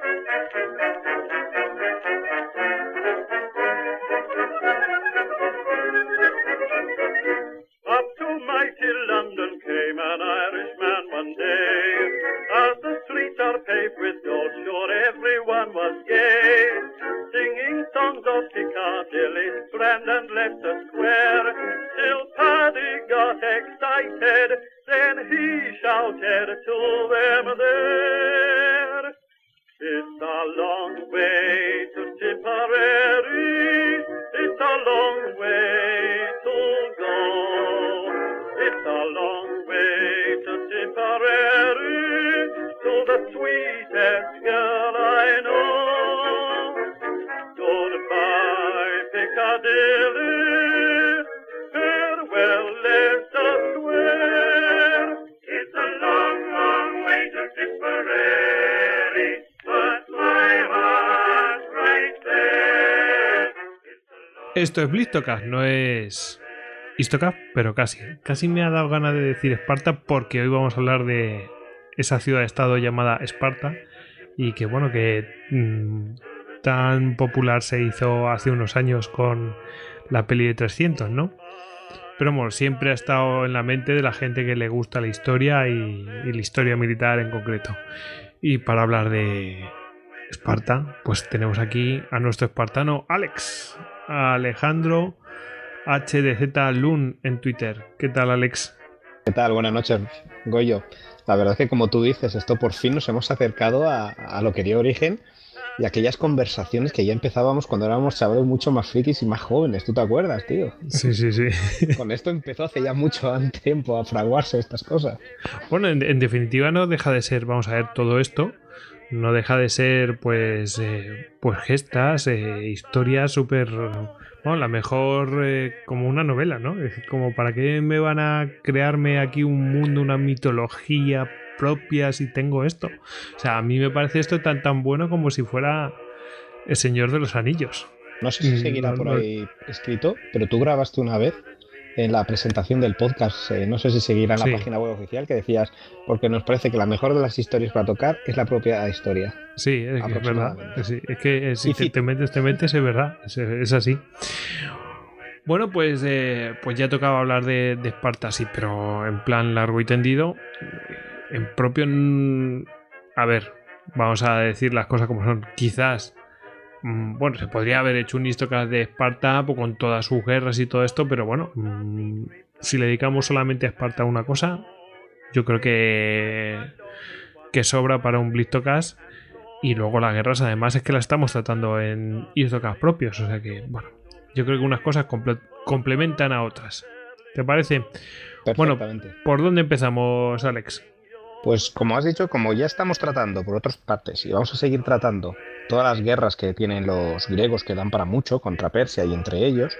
Up to mighty London came an Irishman one day. As the streets are paved with gold, sure everyone was gay. Singing songs of Piccadilly, Strand and Leicester Square. Till Paddy got excited, then he shouted to them there. It's a long way to Tipperary, it's a long way to go. It's a long way to Tipperary, to the sweetest girl I know. Goodbye, Piccadilly, farewell, Leicester Square. It's a long, long way to Tipperary, but my heart's right there. Esto es Blistocast, no es Histocast, pero casi. Casi me ha dado ganas de decir Esparta porque hoy vamos a hablar de esa ciudad-estado llamada Esparta y que bueno, que tan popular se hizo hace unos años con la peli de 300, ¿no? Pero bueno, siempre ha estado en la mente de la gente que le gusta la historia y la historia militar en concreto. Y para hablar de Esparta, pues tenemos aquí a nuestro espartano Alex, a Alejandro HDZ Lun en Twitter. ¿Qué tal, Alex? ¿Qué tal? Buenas noches, Goyo. La verdad es que, como tú dices, esto por fin nos hemos acercado a lo que dio origen y aquellas conversaciones que ya empezábamos cuando éramos chavales mucho más frikis y más jóvenes. ¿Tú te acuerdas, tío? Sí, sí, sí. Con esto empezó hace ya mucho tiempo a fraguarse estas cosas. Bueno, en definitiva no deja de ser, vamos a ver, todo esto no deja de ser, pues gestas, historias súper... Bueno, la mejor como una novela, ¿no? Es como, ¿para qué me van a crearme aquí un mundo, una mitología propia si tengo esto? O sea, a mí me parece esto tan bueno como si fuera El Señor de los Anillos. No sé si seguirá por ahí escrito, pero tú grabaste una vez en la presentación del podcast, no sé si seguirá en la página web oficial, que decías, porque nos parece que la mejor de las historias para tocar es la propia historia. Sí, es verdad. Sí, es que si te metes, es verdad. Es así. Bueno, pues ya tocaba hablar de Esparta, sí, pero en plan largo y tendido. En propio... A ver, vamos a decir las cosas como son. Quizás... Bueno, se podría haber hecho un Histocast de Esparta pues, con todas sus guerras y todo esto, pero bueno, si le dedicamos solamente a Esparta una cosa, yo creo que sobra para un Blistocast. Y luego las guerras, además, es que las estamos tratando en Histocast propios, o sea que, bueno, yo creo que unas cosas complementan a otras. ¿Te parece? Bueno, ¿por dónde empezamos, Alex? Pues como has dicho, como ya estamos tratando por otras partes y vamos a seguir tratando todas las guerras que tienen los griegos que dan para mucho contra Persia y entre ellos,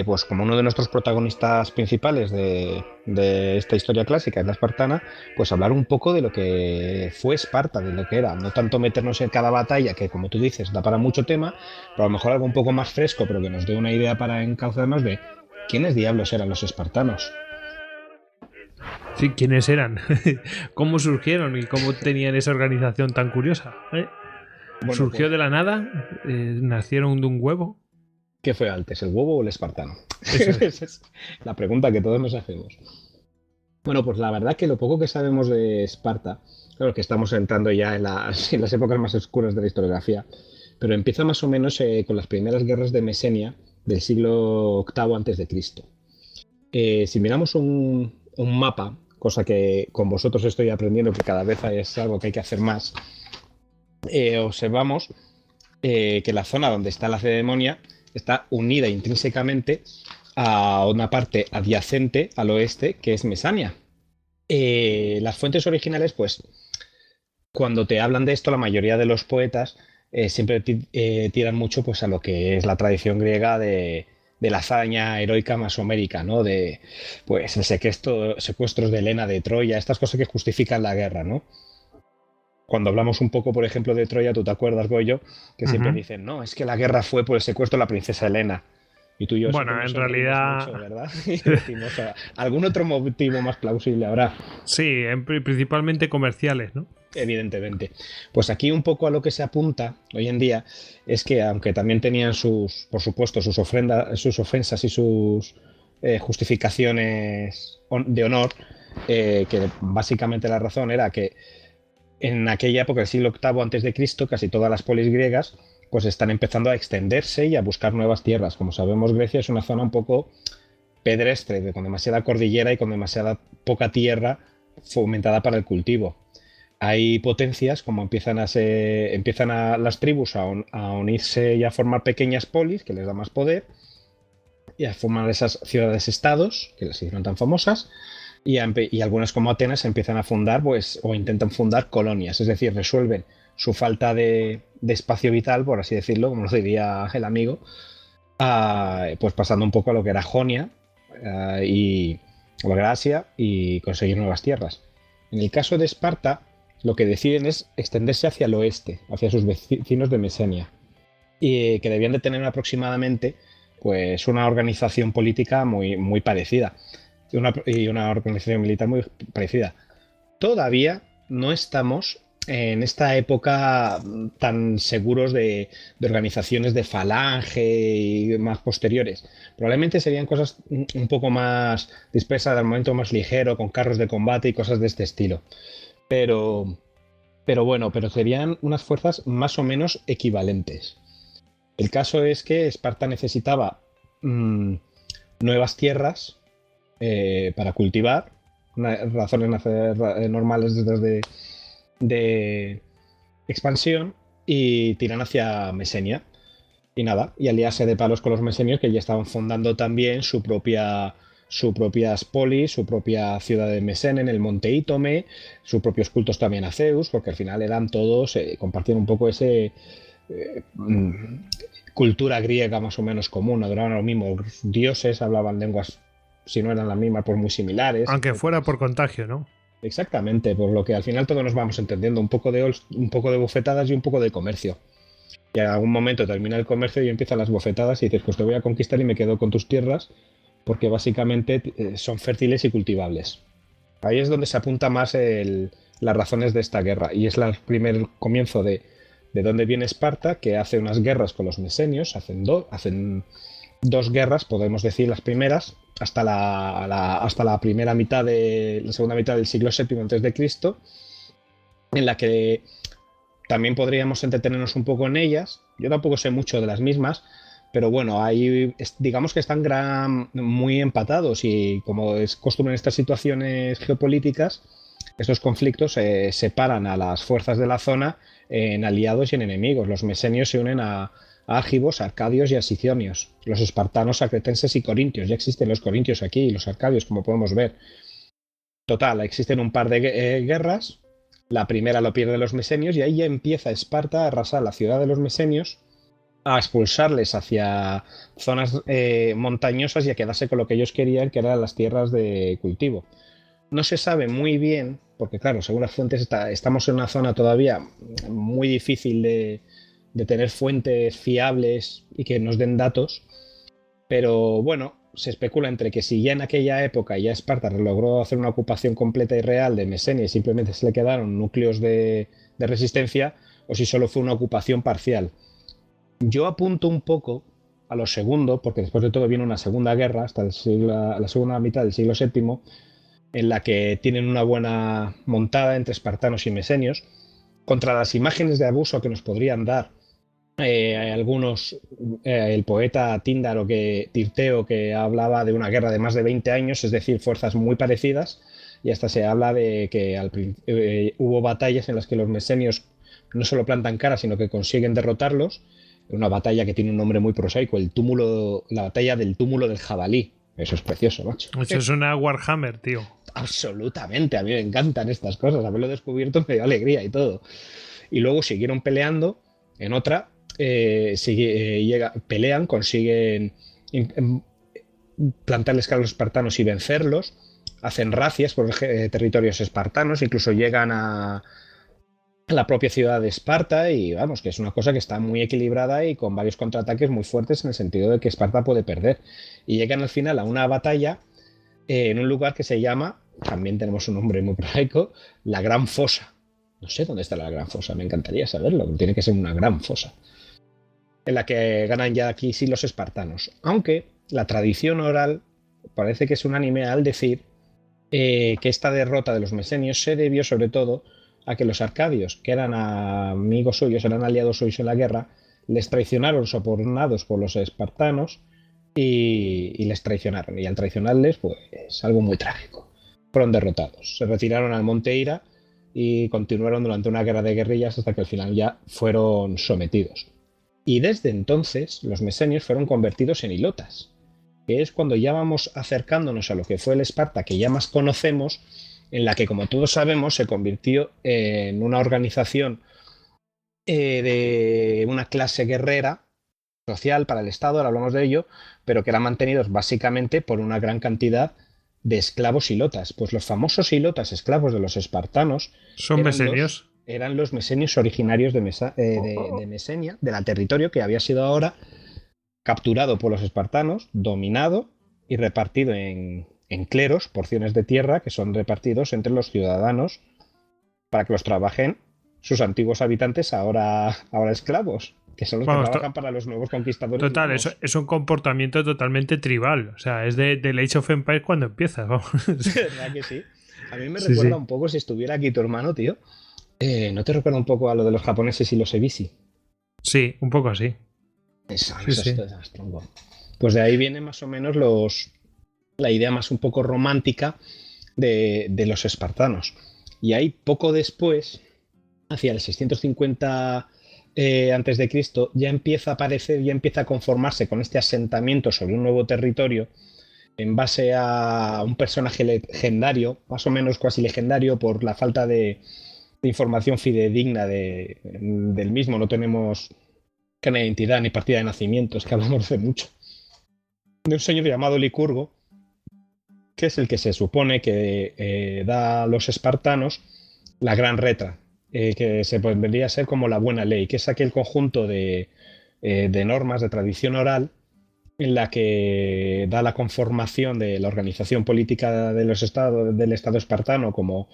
pues como uno de nuestros protagonistas principales de esta historia clásica es la espartana, pues hablar un poco de lo que fue Esparta, de lo que era, no tanto meternos en cada batalla, que como tú dices da para mucho tema, pero a lo mejor algo un poco más fresco, pero que nos dé una idea para encauzarnos de quiénes diablos eran los espartanos. Sí, ¿quiénes eran? ¿Cómo surgieron y cómo tenían esa organización tan curiosa? Bueno, ¿surgió de la nada? ¿Nacieron de un huevo? ¿Qué fue antes, el huevo o el espartano? Esa es la pregunta que todos nos hacemos. Bueno, pues la verdad que lo poco que sabemos de Esparta, claro que estamos entrando ya en las épocas más oscuras de la historiografía, pero empieza más o menos con las primeras guerras de Mesenia del siglo VIII a.C. Si miramos un mapa, cosa que con vosotros estoy aprendiendo que cada vez es algo que hay que hacer más, observamos que la zona donde está la Cedemonia está unida intrínsecamente a una parte adyacente al oeste que es Mesania. Las fuentes originales, pues, cuando te hablan de esto, la mayoría de los poetas siempre tiran mucho pues, a lo que es la tradición griega de la hazaña heroica masomérica, ¿no? De pues el secuestros de Helena de Troya, estas cosas que justifican la guerra, ¿no? Cuando hablamos un poco, por ejemplo, de Troya, tú te acuerdas, Goyo, que siempre dicen, no, es que la guerra fue por el secuestro de la princesa Helena. Y tú y yo bueno, en realidad mucho, ¿verdad? Y decimos, algún otro motivo más plausible habrá. Sí, principalmente comerciales, ¿no? Evidentemente. Pues aquí un poco a lo que se apunta hoy en día es que aunque también tenían por supuesto, sus ofensas y sus justificaciones de honor, que básicamente la razón era que en aquella época, el siglo VIII antes de Cristo, casi todas las polis griegas pues están empezando a extenderse y a buscar nuevas tierras. Como sabemos, Grecia es una zona un poco pedestre, con demasiada cordillera y con demasiada poca tierra fomentada para el cultivo. Hay potencias como empiezan las tribus a unirse y a formar pequeñas polis, que les da más poder, y a formar esas ciudades-estados, que las hicieron tan famosas, y algunas como Atenas empiezan a fundar, pues, o intentan fundar colonias, es decir, resuelven su falta de espacio vital, por así decirlo, como lo diría el amigo, pues pasando un poco a lo que era Jonia y lo que era Asia, y conseguir nuevas tierras. En el caso de Esparta, lo que deciden es extenderse hacia el oeste, hacia sus vecinos de Mesenia, y que debían de tener aproximadamente pues una organización política muy, muy parecida y una organización militar muy parecida. Todavía no estamos en esta época tan seguros de organizaciones de falange y más posteriores. Probablemente serían cosas un poco más dispersas, al momento más ligero, con carros de combate y cosas de este estilo. Pero serían unas fuerzas más o menos equivalentes. El caso es que Esparta necesitaba nuevas tierras para cultivar, razones normales de expansión, y tiran hacia Mesenia. Y nada, y aliarse de palos con los mesenios, que ya estaban fundando también su propia polis, su propia ciudad de Mesene en el monte Ítome, sus propios cultos también a Zeus, porque al final eran todos, compartían un poco ese cultura griega más o menos común, adoraban a los mismos dioses, hablaban lenguas, si no eran las mismas, pues muy similares. Aunque fuera por contagio, ¿no? Exactamente, por lo que al final todos nos vamos entendiendo, un poco de bofetadas y un poco de comercio. Y en algún momento termina el comercio y empiezan las bofetadas y dices, pues te voy a conquistar y me quedo con tus tierras, porque básicamente son fértiles y cultivables. Ahí es donde se apunta más las razones de esta guerra, y es el primer comienzo de dónde viene Esparta, que hace unas guerras con los mesenios, hacen dos guerras, podemos decir las primeras, hasta la primera mitad la segunda mitad del siglo VII a.C., en la que también podríamos entretenernos un poco en ellas. Yo tampoco sé mucho de las mismas, pero bueno, ahí digamos que están muy empatados, y como es costumbre en estas situaciones geopolíticas, estos conflictos separan a las fuerzas de la zona en aliados y en enemigos. Los mesenios se unen a ágivos, arcadios y a sicionios. Los espartanos, acretenses y corintios. Ya existen los corintios aquí y los arcadios, como podemos ver. Total, existen un par de guerras. La primera lo pierden los mesenios, y ahí ya empieza Esparta a arrasar la ciudad de los mesenios, a expulsarles hacia zonas montañosas y a quedarse con lo que ellos querían, que eran las tierras de cultivo. No se sabe muy bien, porque claro, según las fuentes estamos en una zona todavía muy difícil de tener fuentes fiables y que nos den datos, pero bueno, se especula entre que si ya en aquella época ya Esparta logró hacer una ocupación completa y real de Mesenia y simplemente se le quedaron núcleos de resistencia, o si solo fue una ocupación parcial. Yo apunto un poco a lo segundo, porque después de todo viene una segunda guerra hasta la segunda mitad del siglo VII, en la que tienen una buena montada entre espartanos y mesenios contra las imágenes de abuso que nos podrían dar algunos, el poeta Tirteo, que hablaba de una guerra de más de 20 años, es decir, fuerzas muy parecidas, y hasta se habla de que hubo batallas en las que los mesenios no solo plantan cara, sino que consiguen derrotarlos. Una batalla que tiene un nombre muy prosaico, la batalla del túmulo del jabalí. Eso es precioso, macho. Eso es una Warhammer, tío. Absolutamente, a mí me encantan estas cosas. Haberlo descubierto me dio alegría y todo. Y luego siguieron peleando en otra. Pelean, consiguen plantarles cara a los espartanos y vencerlos. Hacen racias por territorios espartanos, incluso llegan a la propia ciudad de Esparta, y vamos, que es una cosa que está muy equilibrada y con varios contraataques muy fuertes, en el sentido de que Esparta puede perder. Y llegan al final a una batalla en un lugar que se llama, también tenemos un nombre muy prosaico, la Gran Fosa. No sé dónde está la gran fosa, me encantaría saberlo. Tiene que ser una gran fosa. En la que ganan ya aquí sí los espartanos. Aunque la tradición oral parece que es unánime al decir que esta derrota de los mesenios se debió sobre todo a que los arcadios, que eran amigos suyos, eran aliados suyos en la guerra, les traicionaron sobornados por los espartanos y les traicionaron. Y al traicionarles, pues algo muy trágico. Fueron derrotados. Se retiraron al Monte Ira y continuaron durante una guerra de guerrillas hasta que al final ya fueron sometidos. Y desde entonces los mesenios fueron convertidos en hilotas, que es cuando ya vamos acercándonos a lo que fue el Esparta que ya más conocemos, en la que, como todos sabemos, se convirtió en una organización de una clase guerrera social para el Estado, ahora hablamos de ello, pero que eran mantenidos básicamente por una gran cantidad de esclavos hilotas. Pues los famosos hilotas esclavos de los espartanos ¿Son mesenios? Eran los mesenios originarios de Mesenia, del territorio que había sido ahora capturado por los espartanos, dominado y repartido en cleros, porciones de tierra que son repartidos entre los ciudadanos para que los trabajen sus antiguos habitantes, ahora esclavos, que son los que trabajan para los nuevos conquistadores. Total, es un comportamiento totalmente tribal. O sea, es de Age of Empires cuando empieza. ¿Verdad que sí? A mí me recuerda un poco, si estuviera aquí tu hermano, tío. ¿No te recuerda un poco a lo de los japoneses y los ebishi? Sí, un poco así. Pues de ahí viene más o menos la idea más un poco romántica de los espartanos. Y ahí poco después, hacia el 650 antes de Cristo, ya empieza a aparecer, ya empieza a conformarse con este asentamiento sobre un nuevo territorio en base a un personaje legendario, más o menos cuasi legendario por la falta de información fidedigna del mismo. No tenemos carne de identidad ni partida de nacimiento, es que hablamos de mucho. De un señor llamado Licurgo, que es el que se supone que da a los espartanos la gran retra, que se vendría a ser como la buena ley, que es aquel conjunto de normas de tradición oral en la que da la conformación de la organización política del Estado espartano como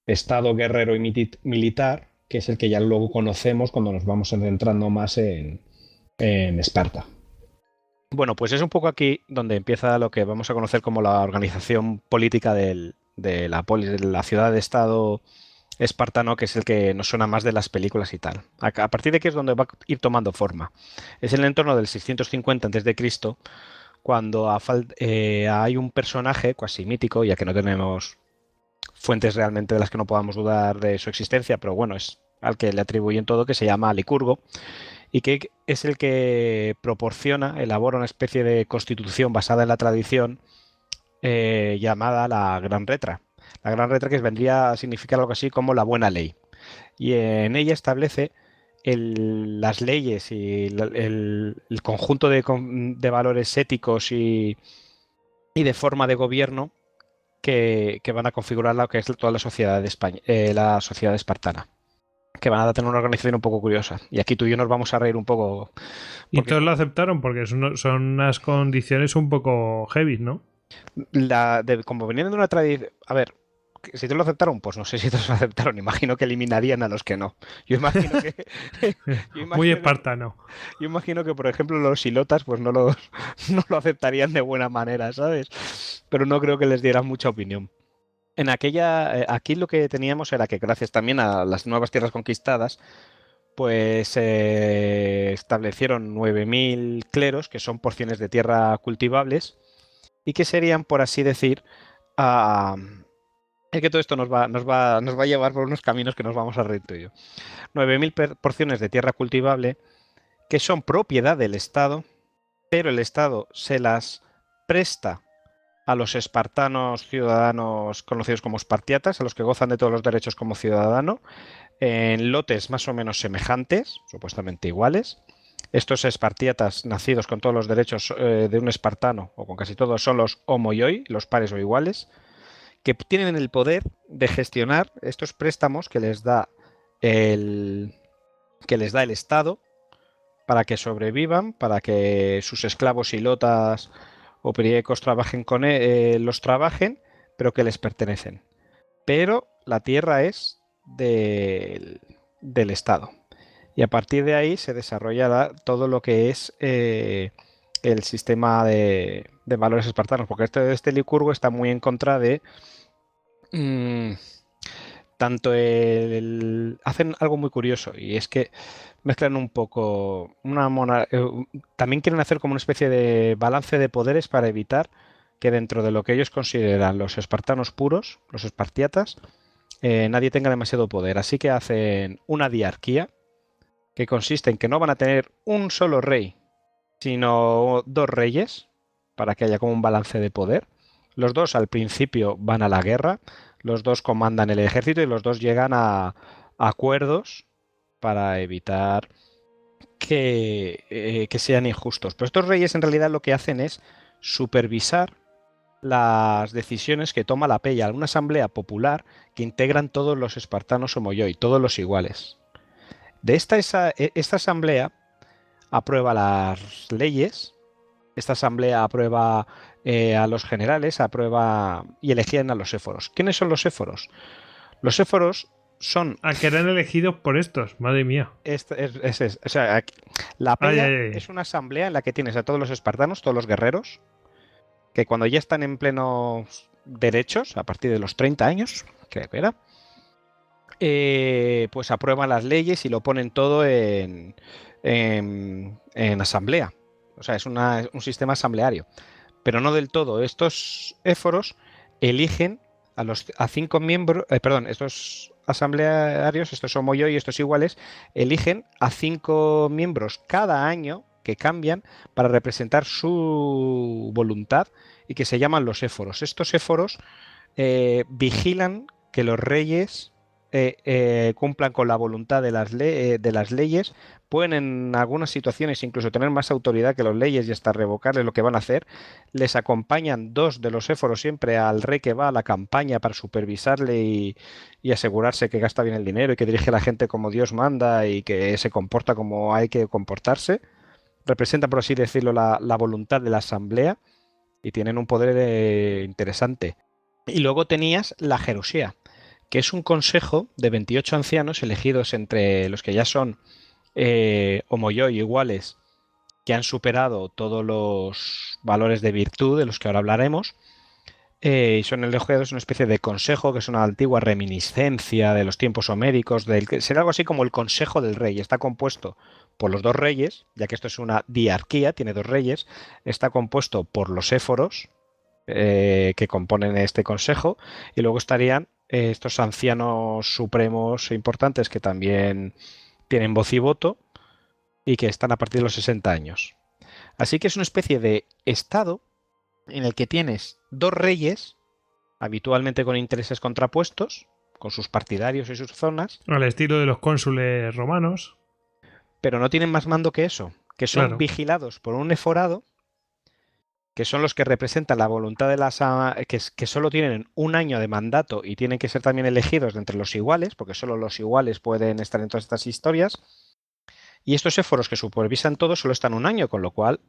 Estado guerrero y militar, que es el que ya luego conocemos cuando nos vamos centrando más en Esparta. Bueno, pues es un poco aquí donde empieza lo que vamos a conocer como la organización política de la ciudad de Estado espartano, que es el que nos suena más de las películas y tal. A partir de aquí es donde va a ir tomando forma. Es en el entorno del 650 a.C., cuando hay un personaje cuasi mítico, ya que no tenemos fuentes realmente de las que no podamos dudar de su existencia, pero bueno, es al que le atribuyen todo, que se llama Licurgo, y que es el que elabora una especie de constitución basada en la tradición llamada la Gran Retra. La Gran Retra, que vendría a significar algo así como la buena ley. Y en ella establece las leyes y el conjunto de valores éticos y de forma de gobierno que van a configurar lo que es toda la sociedad de España, la sociedad espartana, que van a tener una organización un poco curiosa. Y aquí tú y yo nos vamos a reír un poco. Y todos lo aceptaron porque son unas condiciones un poco heavy, ¿no? Como venían de una tradición... A ver, si todos lo aceptaron, pues no sé si todos lo aceptaron. Imagino que eliminarían a los que no. Yo imagino que... Muy espartano. Yo imagino que, por ejemplo, los hilotas pues no lo aceptarían de buena manera, ¿sabes? Pero no creo que les dieran mucha opinión. Aquí lo que teníamos era que gracias también a las nuevas tierras conquistadas, pues se establecieron 9.000 cleros, que son porciones de tierra cultivables, y que serían, por así decir, es que todo esto nos va a llevar por unos caminos que nos vamos a reír tú y yo. 9.000 porciones de tierra cultivable que son propiedad del Estado, pero el Estado se las presta a los espartanos ciudadanos conocidos como espartiatas, a los que gozan de todos los derechos como ciudadano, en lotes más o menos semejantes, supuestamente iguales. Estos espartiatas nacidos con todos los derechos de un espartano, o con casi todos, son los homoioi, los pares o iguales, que tienen el poder de gestionar estos préstamos que les da el Estado para que sobrevivan, para que sus esclavos hilotas o periecos los trabajen, pero que les pertenecen. Pero la tierra es del Estado. Y a partir de ahí se desarrolla todo lo que es el sistema de valores espartanos, porque este Licurgo está muy en contra de tanto hacen algo muy curioso, y es que mezclan un poco también quieren hacer como una especie de balance de poderes para evitar que dentro de lo que ellos consideran los espartanos puros, los espartiatas, nadie tenga demasiado poder. Así que hacen una diarquía que consiste en que no van a tener un solo rey, sino dos reyes, para que haya como un balance de poder. Los dos al principio van a la guerra, los dos comandan el ejército y los dos llegan a acuerdos para evitar que sean injustos. Pero estos reyes en realidad lo que hacen es supervisar las decisiones que toma la Peya, una asamblea popular que integran todos los espartanos homoioi, todos los iguales. De esta asamblea aprueba las leyes, esta asamblea aprueba a los generales, aprueba y elegían a los éforos. ¿Quiénes son los éforos? Los éforos son... Ah, que eran elegidos por estos, madre mía. O sea, la Peya es una asamblea en la que tienes a todos los espartanos, todos los guerreros, que cuando ya están en plenos derechos, a partir de los 30 años, creo que era, pues aprueban las leyes y lo ponen todo en asamblea. O sea, es un sistema asambleario. Pero no del todo. Estos éforos eligen a 5 miembros, estos asamblearios, estos homoioi y estos iguales, eligen a 5 miembros cada año que cambian para representar su voluntad y que se llaman los éforos. Estos éforos vigilan que los reyes cumplan con la voluntad de las leyes, pueden en algunas situaciones incluso tener más autoridad que las leyes y hasta revocarles lo que van a hacer. Les acompañan 2 de los éforos siempre al rey que va a la campaña para supervisarle y asegurarse que gasta bien el dinero y que dirige a la gente como Dios manda y que se comporta como hay que comportarse. Representan, por así decirlo, la voluntad de la asamblea y tienen un poder interesante. Y luego tenías la Jerusía, que es un consejo de 28 ancianos elegidos entre los que ya son homoioi iguales, que han superado todos los valores de virtud de los que ahora hablaremos, y son elegidos una especie de consejo, que es una antigua reminiscencia de los tiempos homéricos, será algo así como el consejo del rey. Está compuesto por los 2 reyes, ya que esto es una diarquía, tiene 2 reyes, está compuesto por los éforos que componen este consejo, y luego estarían estos ancianos supremos e importantes que también tienen voz y voto y que están a partir de los 60 años. Así que es una especie de estado en el que tienes 2 reyes, habitualmente con intereses contrapuestos, con sus partidarios y sus zonas. Al estilo de los cónsules romanos. Pero no tienen más mando que eso, que son vigilados por un eforado, que son los que representan la voluntad de las... que solo tienen un año de mandato y tienen que ser también elegidos de entre los iguales, porque solo los iguales pueden estar en todas estas historias. Y estos éforos que supervisan todo solo están un año, con lo cual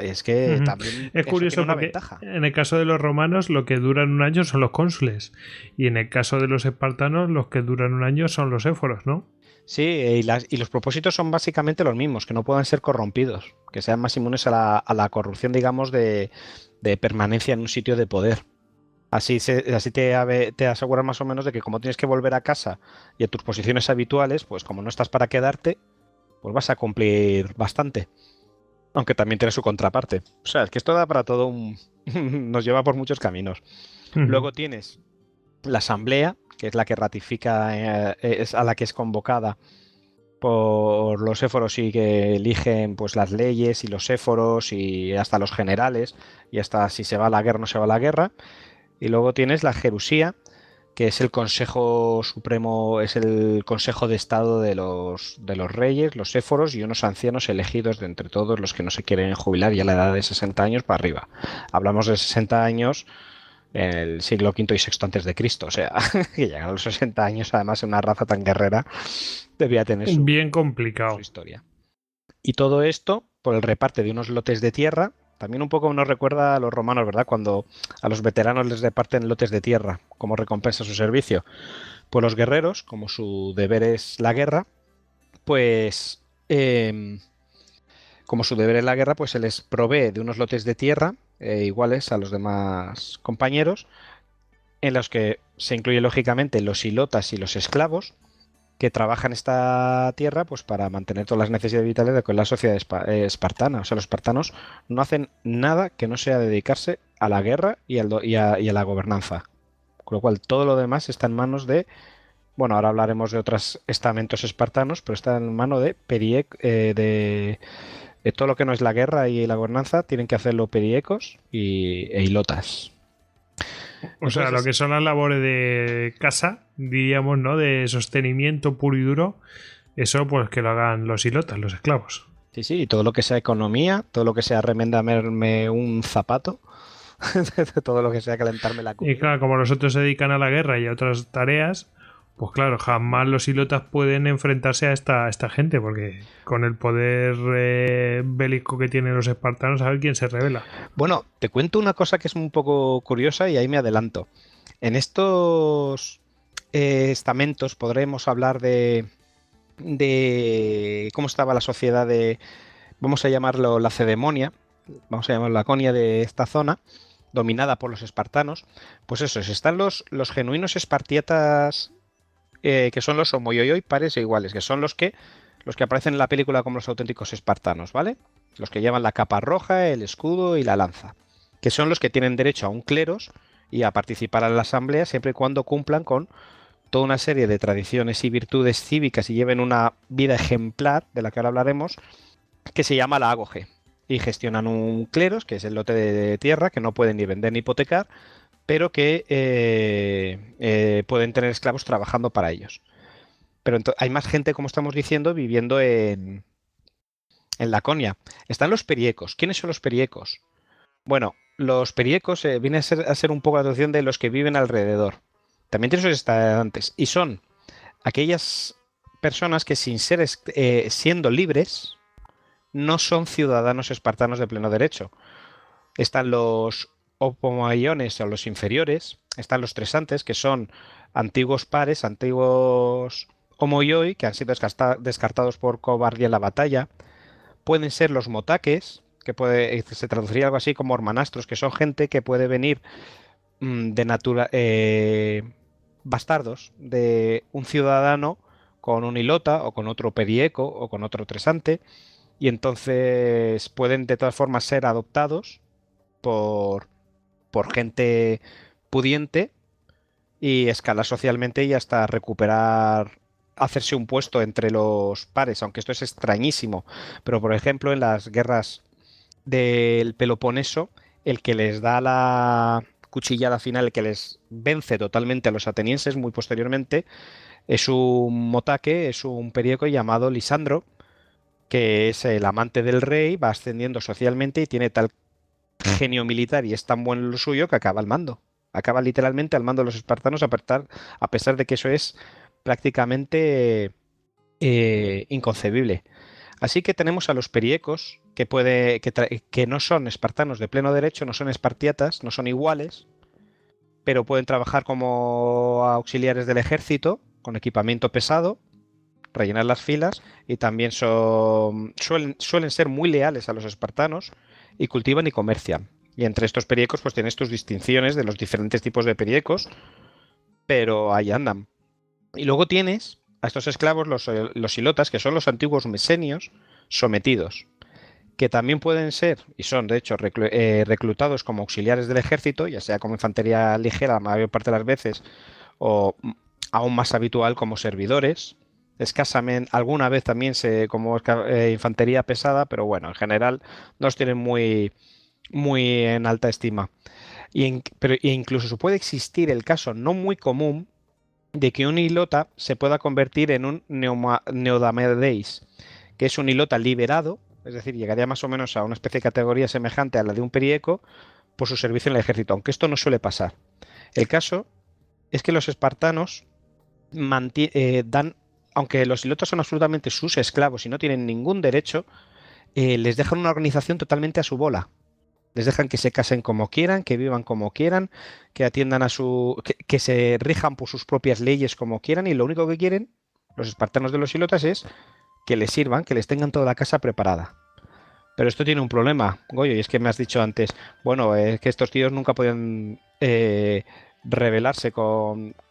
es que también es curioso tiene una porque ventaja. En el caso de los romanos lo que duran un año son los cónsules y en el caso de los espartanos los que duran un año son los éforos, ¿no? Sí, y los propósitos son básicamente los mismos, que no puedan ser corrompidos, que sean más inmunes a la corrupción, digamos, de permanencia en un sitio de poder. Así te aseguras más o menos de que como tienes que volver a casa y a tus posiciones habituales, pues como no estás para quedarte, pues vas a cumplir bastante. Aunque también tiene su contraparte. O sea, es que esto da para todo nos lleva por muchos caminos. Luego tienes la asamblea, que es la que ratifica, es a la que es convocada por los éforos y que eligen pues las leyes y los éforos y hasta los generales y hasta si se va a la guerra o no se va a la guerra. Y luego tienes la Jerusía, que es el Consejo Supremo, es el Consejo de Estado de los reyes, los éforos y unos ancianos elegidos de entre todos los que no se quieren jubilar ya a la edad de 60 años para arriba. Hablamos de 60 años en el siglo V y VI antes de Cristo, o sea, que llegar a los 60 años, además en una raza tan guerrera, debía tener bien complicado su historia. Y todo esto por el reparte de unos lotes de tierra. También un poco nos recuerda a los romanos, ¿verdad? Cuando a los veteranos les reparten lotes de tierra como recompensa a su servicio. Pues los guerreros, como su deber es la guerra, pues se les provee de unos lotes de tierra iguales a los demás compañeros, en los que se incluye lógicamente los ilotas y los esclavos que trabajan esta tierra pues para mantener todas las necesidades vitales de la sociedad espartana. O sea, los espartanos no hacen nada que no sea dedicarse a la guerra y a la gobernanza. Con lo cual, todo lo demás está en manos de... Bueno, ahora hablaremos de otros estamentos espartanos, pero está en manos de todo lo que no es la guerra y la gobernanza, tienen que hacerlo periecos e ilotas. O sea, lo que son las labores de casa, diríamos, ¿no? De sostenimiento puro y duro, eso pues que lo hagan los ilotas, los esclavos. Sí, y todo lo que sea economía, todo lo que sea remendarme un zapato, todo lo que sea calentarme la comida. Y claro, como los otros se dedican a la guerra y a otras tareas, pues claro, jamás los ilotas pueden enfrentarse a esta gente, porque con el poder bélico que tienen los espartanos, a ver quién se revela. Bueno, te cuento una cosa que es un poco curiosa y ahí me adelanto. En estos estamentos podremos hablar de cómo estaba la sociedad vamos a llamarlo la Cedemonia, vamos a llamarlo la Laconia de esta zona, dominada por los espartanos. Pues eso, están los genuinos espartiatas, que son los homoioioi pares e iguales, que son los que aparecen en la película como los auténticos espartanos, ¿vale? Los que llevan la capa roja, el escudo y la lanza, que son los que tienen derecho a un cleros y a participar en la asamblea siempre y cuando cumplan con toda una serie de tradiciones y virtudes cívicas y lleven una vida ejemplar, de la que ahora hablaremos, que se llama la ágoge. Y gestionan un cleros, que es el lote de tierra, que no pueden ni vender ni hipotecar, pero que pueden tener esclavos trabajando para ellos. Pero hay más gente, como estamos diciendo, viviendo en Laconia. Están los periecos. ¿Quiénes son los periecos? Bueno, los periecos viene a ser un poco la traducción de los que viven alrededor. También tienen sus estantes. Y son aquellas personas que sin ser siendo libres, no son ciudadanos espartanos de pleno derecho. Están los opomaiones o los inferiores, están los tresantes, que son antiguos pares, antiguos homoioi, que han sido descartados por cobardía en la batalla. Pueden ser los motaques, que se traduciría algo así como hermanastros, que son gente que puede venir bastardos de un ciudadano con un ilota o con otro perieco o con otro tresante, y entonces pueden de todas formas ser adoptados por gente pudiente y escalar socialmente y hasta hacerse un puesto entre los pares, aunque esto es extrañísimo. Pero por ejemplo, en las guerras del Peloponeso, el que les da la cuchillada final, el que les vence totalmente a los atenienses muy posteriormente, es un motaque, es un periódico llamado Lisandro, que es el amante del rey, va ascendiendo socialmente y tiene tal genio militar y es tan bueno lo suyo que acaba al mando. Acaba literalmente al mando de los espartanos, a pesar de que eso es prácticamente inconcebible. Así que tenemos a los periecos, que no son espartanos de pleno derecho, no son espartiatas, no son iguales, pero pueden trabajar como auxiliares del ejército, con equipamiento pesado, rellenar las filas, y también suelen ser muy leales a los espartanos y cultivan y comercian. Y entre estos periecos pues tienes tus distinciones de los diferentes tipos de periecos, pero ahí andan. Y luego tienes a estos esclavos, los ilotas, que son los antiguos mesenios sometidos, que también pueden ser, y son de hecho reclutados como auxiliares del ejército, ya sea como infantería ligera la mayor parte de las veces, o aún más habitual como servidores. Escasamente, alguna vez también como infantería pesada, pero bueno, en general no los tienen muy, muy en alta estima. Pero incluso puede existir el caso no muy común de que un ilota se pueda convertir en un neodamedeis, que es un ilota liberado, es decir, llegaría más o menos a una especie de categoría semejante a la de un perieco por su servicio en el ejército, aunque esto no suele pasar. El caso es que los espartanos aunque los ilotas son absolutamente sus esclavos y no tienen ningún derecho, les dejan una organización totalmente a su bola. Les dejan que se casen como quieran, que vivan como quieran, que atiendan que se rijan por sus propias leyes como quieran, y lo único que quieren los espartanos de los ilotas es que les sirvan, que les tengan toda la casa preparada. Pero esto tiene un problema, Goyo, y es que me has dicho antes, bueno, es que estos tíos nunca podían rebelarse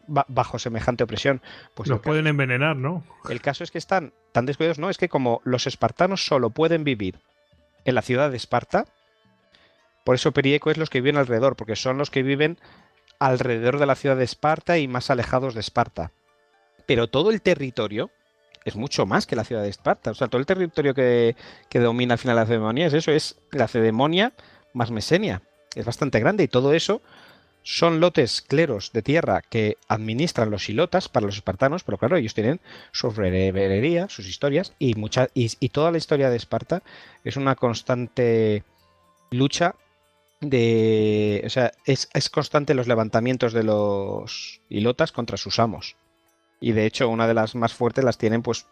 bajo semejante opresión. Pues los pueden envenenar, ¿no? El caso es que están tan descuidados, ¿no? Es que como los espartanos solo pueden vivir en la ciudad de Esparta, por eso Perieco es los que viven alrededor, porque son los que viven alrededor de la ciudad de Esparta y más alejados de Esparta. Pero todo el territorio es mucho más que la ciudad de Esparta. O sea, todo el territorio que domina al final la Lacedemonia es eso, es la Lacedemonia más Mesenia. Es bastante grande, y todo eso son lotes cleros de tierra que administran los ilotas para los espartanos, pero claro, ellos tienen su reverería, sus historias, y toda la historia de Esparta es una constante lucha o sea, es constante los levantamientos de los ilotas contra sus amos. Y de hecho, una de las más fuertes las tienen pues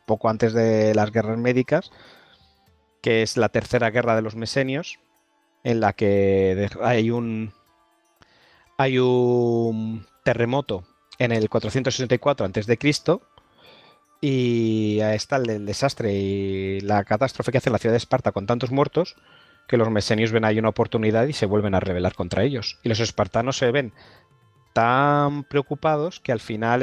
poco antes de las guerras médicas, que es la tercera guerra de los mesenios, en la que hay un terremoto en el 464 a.C. y ahí está el desastre y la catástrofe que hace la ciudad de Esparta con tantos muertos, que los mesenios ven ahí una oportunidad y se vuelven a rebelar contra ellos. Y los espartanos se ven tan preocupados que al final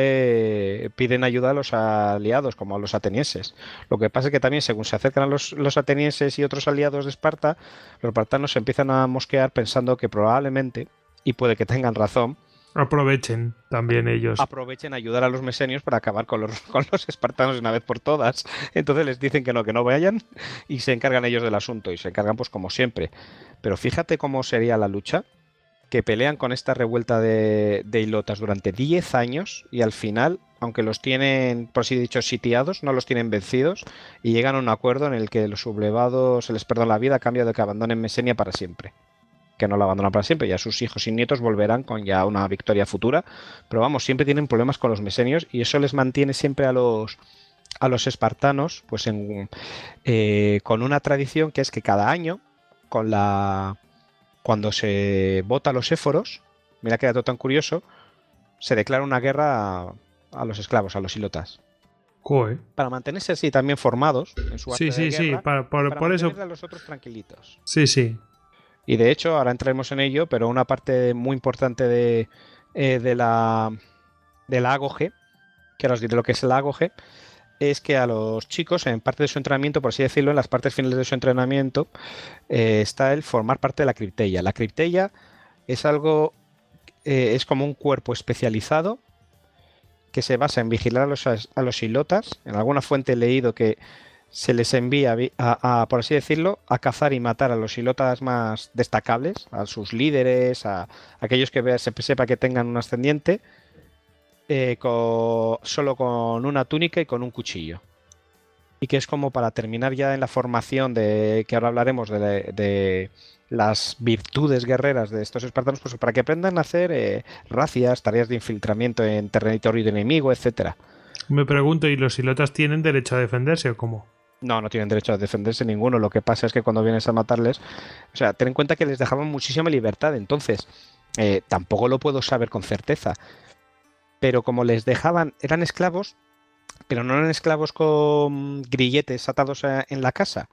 piden ayuda a los aliados, como a los atenienses. Lo que pasa es que también, según se acercan a los atenienses y otros aliados de Esparta, los espartanos se empiezan a mosquear pensando que probablemente, y puede que tengan razón, aprovechen también ellos. Aprovechen a ayudar a los mesenios para acabar con los espartanos de una vez por todas. Entonces les dicen que no vayan, y se encargan ellos del asunto, y se encargan pues como siempre. Pero fíjate cómo sería la lucha, que pelean con esta revuelta de ilotas durante 10 años, y al final, aunque los tienen, por así dicho, sitiados, no los tienen vencidos, y llegan a un acuerdo en el que los sublevados se les perdona la vida a cambio de que abandonen Mesenia para siempre. Que no la abandonan para siempre, ya sus hijos y nietos volverán con ya una victoria futura, pero vamos, siempre tienen problemas con los mesenios, y eso les mantiene siempre a los espartanos pues con una tradición, que es que cada año, cuando se vota los éforos, mira que dato tan curioso, se declara una guerra a los esclavos, a los ilotas. Joder. Para mantenerse así también formados en su arte de guerra, sí, por eso. A los otros tranquilitos. Sí. Y de hecho, ahora entraremos en ello, pero una parte muy importante de la agoge, que ahora os diré lo que es el agoge, es que a los chicos, en parte de su entrenamiento, por así decirlo, en las partes finales de su entrenamiento, está el formar parte de la cripteia. La cripteia es algo, es como un cuerpo especializado que se basa en vigilar a los ilotas. En alguna fuente he leído que se les envía por así decirlo, a cazar y matar a los ilotas más destacables, a sus líderes, a aquellos que se sepa que tengan un ascendiente, solo con una túnica y con un cuchillo. Y que es como para terminar ya en la formación que ahora hablaremos de las virtudes guerreras de estos espartanos, pues para que aprendan a hacer racias, tareas de infiltramiento en territorio de enemigo, etcétera. Me pregunto, ¿y los ilotas tienen derecho a defenderse o cómo? No tienen derecho a defenderse ninguno. Lo que pasa es que cuando vienes a matarles, o sea, ten en cuenta que les dejaban muchísima libertad, entonces tampoco lo puedo saber con certeza. Pero como les dejaban, eran esclavos, pero no eran esclavos con grilletes atados en la casa.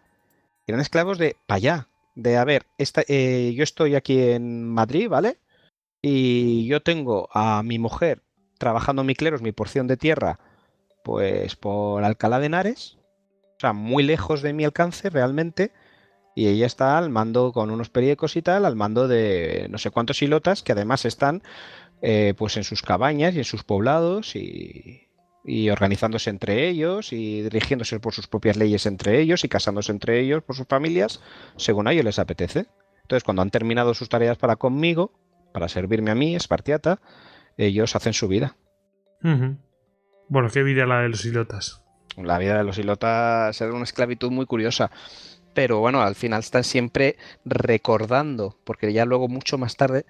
Eran esclavos de para allá, de a ver, yo estoy aquí en Madrid, ¿vale? Y yo tengo a mi mujer trabajando mi cleros, mi porción de tierra, pues por Alcalá de Henares. O sea, muy lejos de mi alcance realmente, y ella está al mando con unos periecos y tal, al mando de no sé cuántos ilotas que además están pues en sus cabañas y en sus poblados y organizándose entre ellos y dirigiéndose por sus propias leyes entre ellos y casándose entre ellos por sus familias según a ellos les apetece. Entonces, cuando han terminado sus tareas para conmigo, para servirme a mí, Espartiata, ellos hacen su vida. Uh-huh. Bueno, qué vida la de los ilotas. La vida de los ilotas era una esclavitud muy curiosa, pero bueno, al final están siempre recordando, porque ya luego mucho más tarde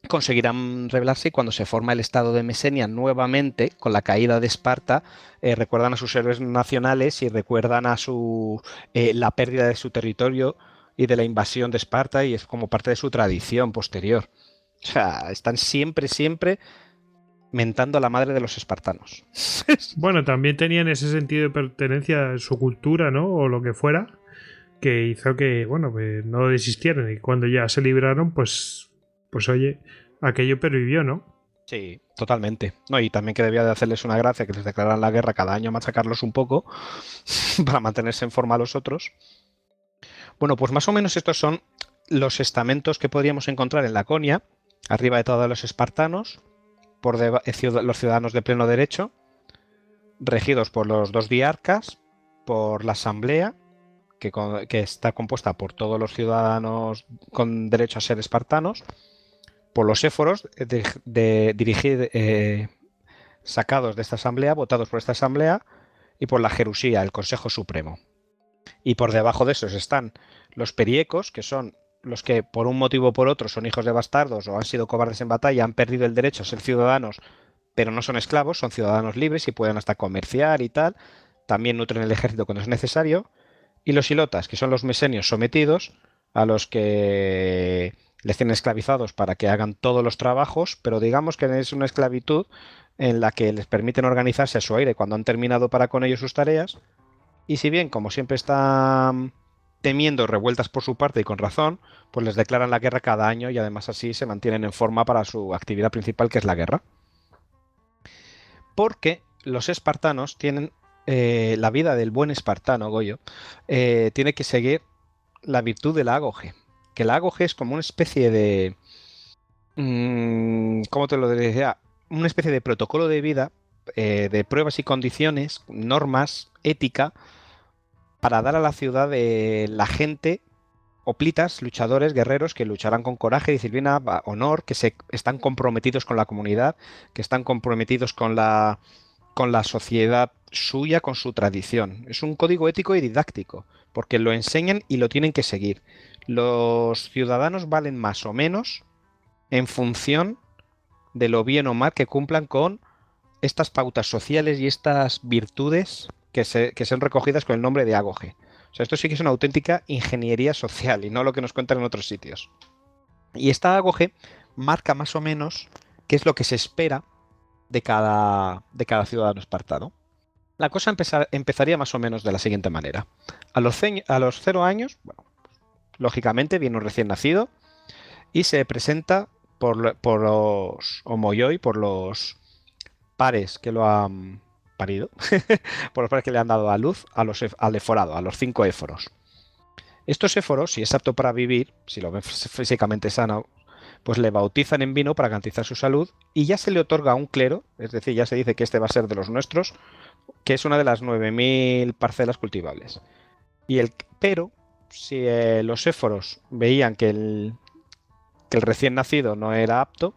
conseguirán rebelarse, y cuando se forma el estado de Mesenia nuevamente, con la caída de Esparta, recuerdan a sus héroes nacionales y recuerdan a la pérdida de su territorio y de la invasión de Esparta, y es como parte de su tradición posterior. O sea, están siempre mentando a la madre de los espartanos. Bueno, también tenían ese sentido de pertenencia a su cultura, ¿no? O lo que fuera, que hizo que, bueno, pues no desistieran. Y cuando ya se libraron, pues oye, aquello pervivió, ¿no? Sí, totalmente. No, y también que debía de hacerles una gracia que les declararan la guerra cada año, machacarlos un poco para mantenerse en forma a los otros. Bueno, pues más o menos estos son los estamentos que podríamos encontrar en Laconia, arriba de todos los espartanos, los ciudadanos de pleno derecho, regidos por los 2 diarcas, por la asamblea, que está compuesta por todos los ciudadanos con derecho a ser espartanos, por los éforos sacados de esta asamblea, votados por esta asamblea, y por la Jerusía, el Consejo Supremo. Y por debajo de esos están los periecos, que son los que por un motivo o por otro son hijos de bastardos o han sido cobardes en batalla, han perdido el derecho a ser ciudadanos, pero no son esclavos, son ciudadanos libres y pueden hasta comerciar y tal. También nutren el ejército cuando es necesario. Y los hilotas, que son los mesenios sometidos, a los que les tienen esclavizados para que hagan todos los trabajos, pero digamos que es una esclavitud en la que les permiten organizarse a su aire cuando han terminado para con ellos sus tareas. Y si bien, como siempre, están temiendo revueltas por su parte y con razón, pues les declaran la guerra cada año y además así se mantienen en forma para su actividad principal, que es la guerra. Porque los espartanos tienen la vida del buen espartano, Goyo, tiene que seguir la virtud del ágoge. Que el ágoge es como una especie de... ¿cómo te lo decía? Una especie de protocolo de vida, de pruebas y condiciones, normas, ética, para dar a la ciudad de la gente, hoplitas, luchadores, guerreros, que lucharán con coraje, disciplina, honor, que están comprometidos con la comunidad, que están comprometidos con la sociedad suya, con su tradición. Es un código ético y didáctico, porque lo enseñan y lo tienen que seguir. Los ciudadanos valen más o menos en función de lo bien o mal que cumplan con estas pautas sociales y estas virtudes que son recogidas con el nombre de ágoge. O sea, esto sí que es una auténtica ingeniería social y no lo que nos cuentan en otros sitios. Y esta ágoge marca más o menos qué es lo que se espera de cada ciudadano espartano. La cosa empezaría más o menos de la siguiente manera. A los 0 años, bueno, lógicamente viene un recién nacido y se presenta por los homoioi, por los pares que lo han parido, por los pares que le han dado a luz al eforado, a los 5 éforos. Estos éforos, si es apto para vivir, si lo ven físicamente sano, pues le bautizan en vino para garantizar su salud y ya se le otorga un clero, es decir, ya se dice que este va a ser de los nuestros, que es una de las 9.000 parcelas cultivables. Pero si los éforos veían que el recién nacido no era apto,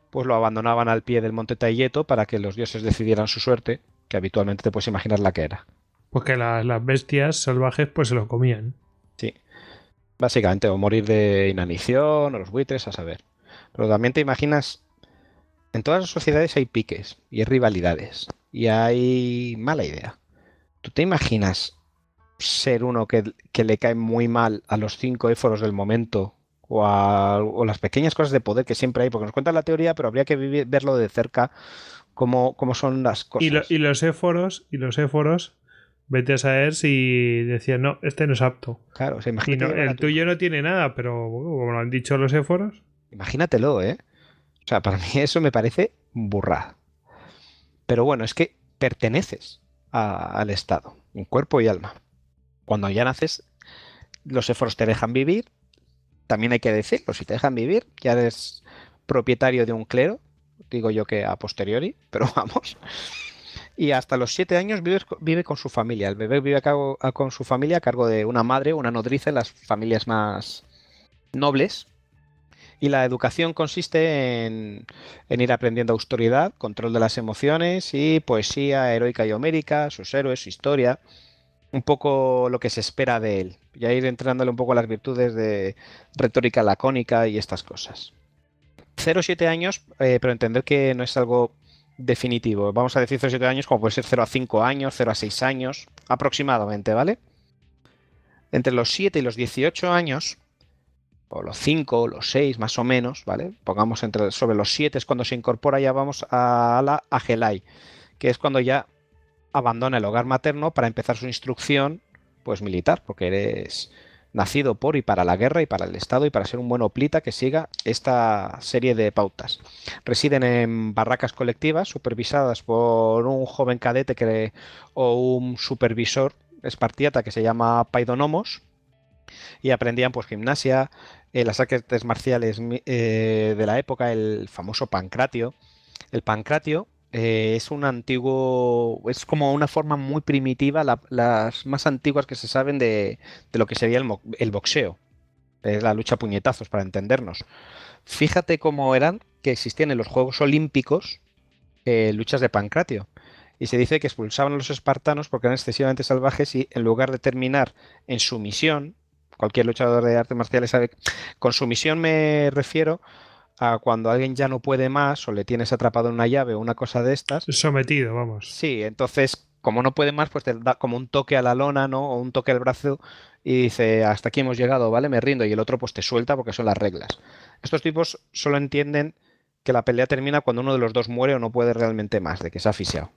pues lo abandonaban al pie del monte Tayeto para que los dioses decidieran su suerte, que habitualmente te puedes imaginar la que era. Pues que las bestias salvajes pues se lo comían. Sí. Básicamente, o morir de inanición, o los buitres, a saber. Pero también te imaginas, en todas las sociedades hay piques, y hay rivalidades, y hay mala idea. ¿Tú te imaginas ser uno que le cae muy mal a los 5 éforos del momento, o las pequeñas cosas de poder que siempre hay? Porque nos cuentan la teoría, pero habría que verlo de cerca, cómo son las cosas. Y los éforos, vete a saber si decían, no, este no es apto. Claro, o sea, y no, el tuyo no tiene nada, pero como lo han dicho los éforos. Imagínatelo, ¿eh? O sea, para mí eso me parece burrada. Pero bueno, es que perteneces al Estado, en cuerpo y alma. Cuando ya naces, los éforos te dejan vivir. También hay que decirlo, si te dejan vivir, ya eres propietario de un clero. Digo yo que a posteriori, pero vamos. Y hasta los 7 años vive con su familia. El bebé vive con su familia a cargo de una madre, una nodriza en las familias más nobles. Y la educación consiste en ir aprendiendo autoridad, control de las emociones y poesía heroica y homérica, sus héroes, su historia. Un poco lo que se espera de él. Ya ir entrenándole un poco las virtudes de retórica lacónica y estas cosas. 0-7 años, pero entender que no es algo definitivo. Vamos a decir 0-7 años como puede ser 0-5 años, 0-6 años, aproximadamente, ¿vale? entre los 7 y los 18 años, o los 5 o los 6 más o menos, ¿vale? Pongamos sobre los 7 es cuando se incorpora, ya vamos a la Agelai, que es cuando ya abandona el hogar materno para empezar su instrucción pues militar, porque eres nacido por y para la guerra y para el Estado y para ser un buen hoplita que siga esta serie de pautas. Residen en barracas colectivas supervisadas por un joven cadete o un supervisor espartiata que se llama Paidonomos, y aprendían pues gimnasia, las artes marciales de la época, el famoso pancratio. El pancratio es un antiguo, es como una forma muy primitiva, las más antiguas que se saben de lo que sería el boxeo. Es la lucha a puñetazos, para entendernos. Fíjate cómo eran que existían en los Juegos Olímpicos luchas de pancratio. Y se dice que expulsaban a los espartanos porque eran excesivamente salvajes y en lugar de terminar en sumisión, cualquier luchador de artes marciales sabe, con sumisión me refiero a cuando alguien ya no puede más o le tienes atrapado en una llave o una cosa de estas. Sometido, vamos. Sí, entonces, como no puede más, pues te da como un toque a la lona, ¿no? O un toque al brazo y dice, hasta aquí hemos llegado, ¿vale? Me rindo. Y el otro pues te suelta porque son las reglas. Estos tipos solo entienden que la pelea termina cuando uno de los dos muere o no puede realmente más, de que se ha asfixiado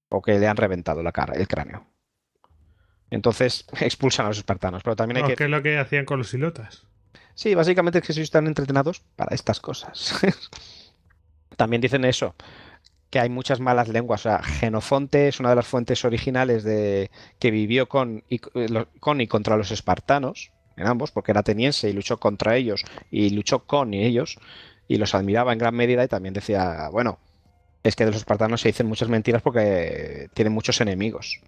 o que le han reventado el cráneo. Entonces expulsan a los espartanos, pero también hay ¿Qué es lo que hacían con los ilotas? Sí, básicamente es que ellos están entrenados para estas cosas. También dicen eso, que hay muchas malas lenguas. O sea, Genofonte es una de las fuentes originales que vivió con y contra los espartanos, en ambos, porque era ateniense y luchó contra ellos, y luchó con ellos, y los admiraba en gran medida, y también decía, bueno, es que de los espartanos se dicen muchas mentiras porque tienen muchos enemigos.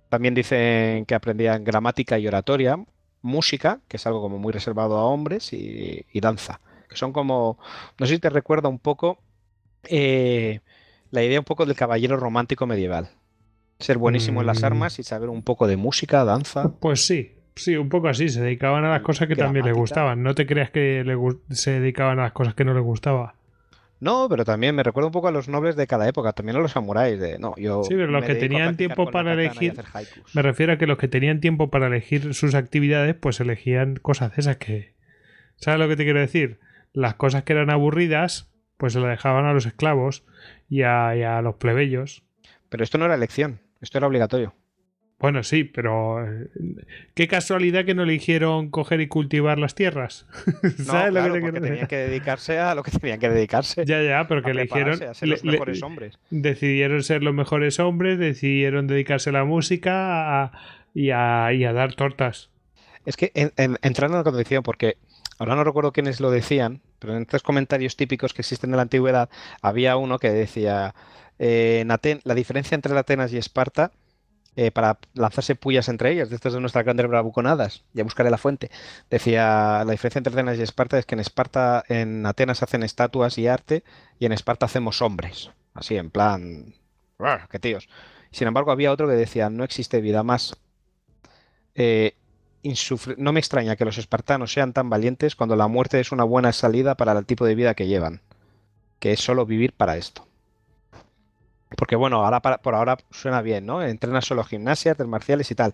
También dicen que aprendían gramática y oratoria, música, que es algo como muy reservado a hombres, y danza, que son como, no sé si te recuerda un poco la idea un poco del caballero romántico medieval. Ser buenísimo en las armas y saber un poco de música, danza. Pues sí, un poco así, se dedicaban a las cosas que también les gustaban. No te creas que se dedicaban a las cosas que no les gustaba. No, pero también me recuerda un poco a los nobles de cada época, también a los samuráis. Sí, pero los que tenían tiempo para elegir, me refiero a que los que tenían tiempo para elegir sus actividades, pues elegían cosas de esas que... ¿Sabes lo que te quiero decir? Las cosas que eran aburridas, pues se las dejaban a los esclavos y a los plebeyos. Pero esto no era elección, esto era obligatorio. Bueno, sí, pero qué casualidad que no eligieron coger y cultivar las tierras. ¿Sabes lo que porque tenían que dedicarse a lo que tenían que dedicarse. Ya, pero que eligieron a ser los mejores hombres. Decidieron ser los mejores hombres, decidieron dedicarse a la música y a dar tortas. Es que entrando en la condición, porque ahora no recuerdo quiénes lo decían, pero en estos comentarios típicos que existen en la antigüedad, había uno que decía la diferencia entre Atenas y Esparta, para lanzarse pullas entre ellas, de estas de nuestras grandes bravuconadas, ya buscaré la fuente, decía, la diferencia entre Atenas y Esparta es que en Atenas hacen estatuas y arte, y en Esparta hacemos hombres, así en plan, qué tíos. Sin embargo, había otro que decía, no existe vida más no me extraña que los espartanos sean tan valientes cuando la muerte es una buena salida para el tipo de vida que llevan, que es solo vivir para esto. Porque bueno, por ahora suena bien, ¿no? Entrenan solo gimnasia, artes marciales y tal.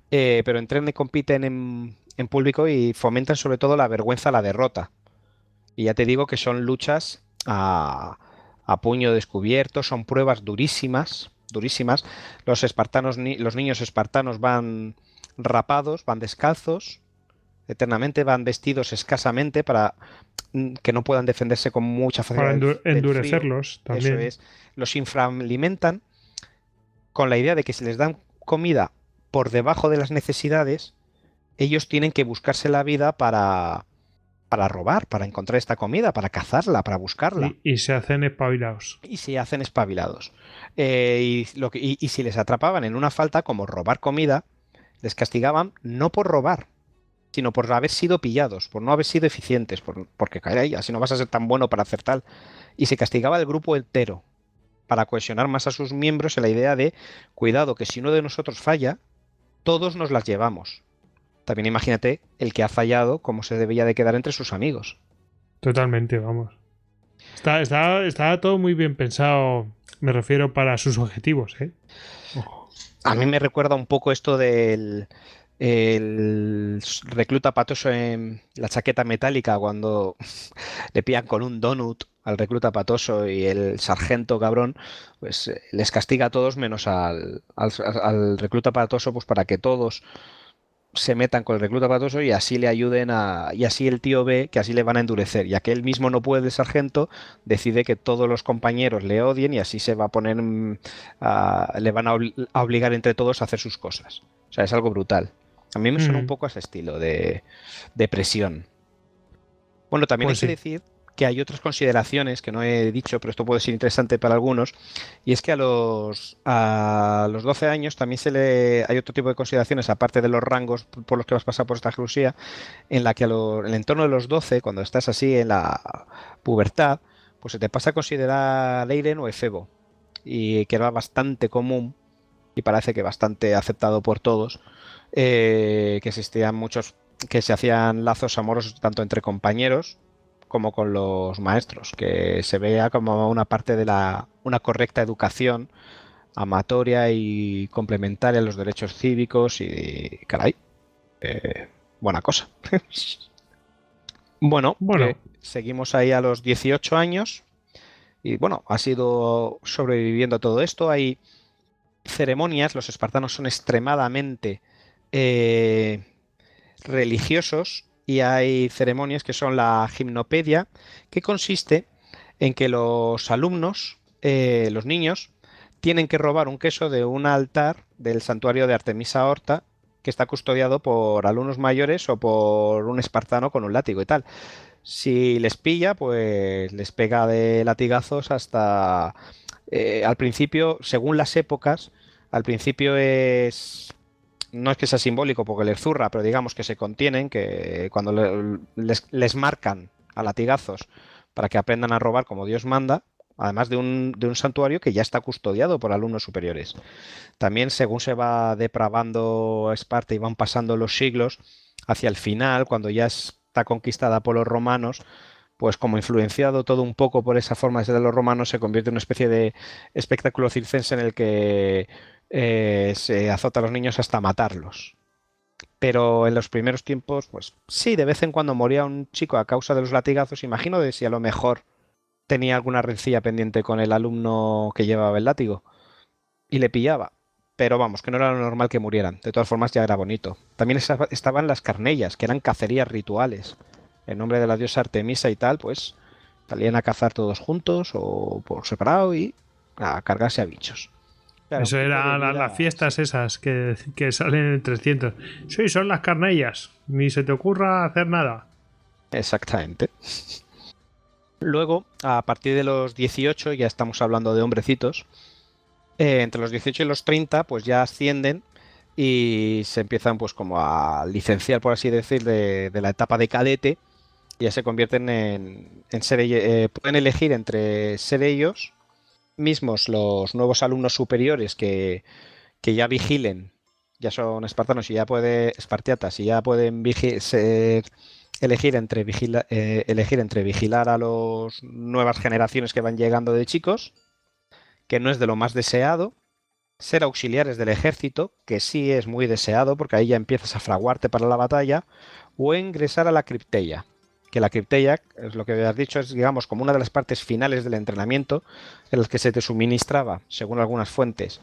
Pero entrenan y compiten en público y fomentan sobre todo la vergüenza, la derrota. Y ya te digo que son luchas a puño descubierto, son pruebas durísimas, durísimas. Los niños espartanos van rapados, van descalzos, eternamente, van vestidos escasamente para que no puedan defenderse con mucha facilidad. Para endurecerlos también. Eso es. Los infraalimentan con la idea de que si les dan comida por debajo de las necesidades, ellos tienen que buscarse la vida para robar, para encontrar esta comida, para cazarla, para buscarla. Y se hacen espabilados. Y si les atrapaban en una falta como robar comida, les castigaban no por robar, sino por haber sido pillados, por no haber sido eficientes, porque caray, así no vas a ser tan bueno para hacer tal. Y se castigaba al grupo entero para cohesionar más a sus miembros en la idea de, cuidado, que si uno de nosotros falla, todos nos las llevamos. También imagínate el que ha fallado, cómo se debía de quedar entre sus amigos. Totalmente, vamos. Está todo muy bien pensado, me refiero para sus objetivos, ¿eh? A mí me recuerda un poco esto del el recluta patoso en la chaqueta metálica cuando le pillan con un donut al recluta patoso y el sargento cabrón, pues les castiga a todos menos al recluta patoso, pues para que todos se metan con el recluta patoso y así le ayuden y así el tío ve que así le van a endurecer. Ya que él mismo no puede, el sargento decide que todos los compañeros le odien y así se va a poner, le van a obligar entre todos a hacer sus cosas. O sea, es algo brutal. A mí me suena un poco a ese estilo de presión. Bueno, también Pues hay que sí. decir que hay otras consideraciones que no he dicho, pero esto puede ser interesante para algunos, y es que a los 12 años también hay otro tipo de consideraciones, aparte de los rangos por los que vas a pasar por esta clusía, en la que en el entorno de los 12, cuando estás así en la pubertad, pues se te pasa a considerar Eiren o Efebo, y que era bastante común, y parece que bastante aceptado por todos, que existían muchos, que se hacían lazos amorosos tanto entre compañeros como con los maestros, que se vea como una parte de una correcta educación amatoria y complementaria a los derechos cívicos y, caray, buena cosa. Bueno, Bueno, seguimos ahí a los 18 años y bueno, ha sido sobreviviendo a todo esto. Hay ceremonias, los espartanos son extremadamente eh, religiosos y hay ceremonias que son la gimnopedia, que consiste en que los alumnos, los niños, tienen que robar un queso de un altar del santuario de Artemisa Horta que está custodiado por alumnos mayores o por un espartano con un látigo y tal. Si les pilla, pues les pega de latigazos hasta... al principio, según las épocas, al principio no es que sea simbólico porque les zurra, pero digamos que se contienen, que cuando les marcan a latigazos para que aprendan a robar como Dios manda, además de un santuario que ya está custodiado por alumnos superiores. También según se va depravando Esparta y van pasando los siglos, hacia el final, cuando ya está conquistada por los romanos, pues como influenciado todo un poco por esa forma de ser de los romanos, se convierte en una especie de espectáculo circense en el que se azota a los niños hasta matarlos. Pero en los primeros tiempos, pues sí, de vez en cuando moría un chico a causa de los latigazos. Imagino de si a lo mejor tenía alguna rencilla pendiente con el alumno que llevaba el látigo y le pillaba. Pero vamos, que no era lo normal que murieran. De todas formas, ya era bonito. También estaban las carnellas, que eran cacerías rituales. En nombre de la diosa Artemisa y tal, pues salían a cazar todos juntos o por separado y a cargarse a bichos. Claro, un eso tipo de era las vida, sí. fiestas esas que salen en 300. Sí, son las carnellas. Ni se te ocurra hacer nada. Exactamente. Luego, a partir de los 18, ya estamos hablando de hombrecitos, entre los 18 y los 30, pues ya ascienden y se empiezan pues como a licenciar, por así decir, de la etapa de cadete, y ya se convierten en ser, pueden elegir entre ser ellos mismos los nuevos alumnos superiores que ya vigilen, ya son espartanos y ya pueden, espartiatas, y ya pueden elegir entre vigilar a las nuevas generaciones que van llegando de chicos, que no es de lo más deseado, ser auxiliares del ejército, que sí es muy deseado porque ahí ya empiezas a fraguarte para la batalla, o ingresar a la cripteia, que la cripteia, es lo que has dicho, es digamos como una de las partes finales del entrenamiento en las que se te suministraba, según algunas fuentes.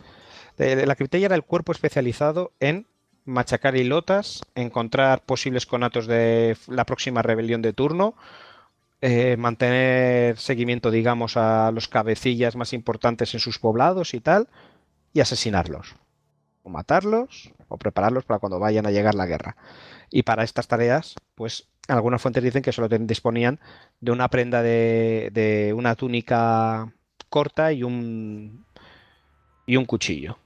La cripteia era el cuerpo especializado en machacar hilotas, encontrar posibles conatos de la próxima rebelión de turno, mantener seguimiento, digamos, a los cabecillas más importantes en sus poblados y tal, y asesinarlos, o matarlos, o prepararlos para cuando vayan a llegar la guerra. Y para estas tareas, pues algunas fuentes dicen que solo disponían de una prenda de una túnica corta y un cuchillo.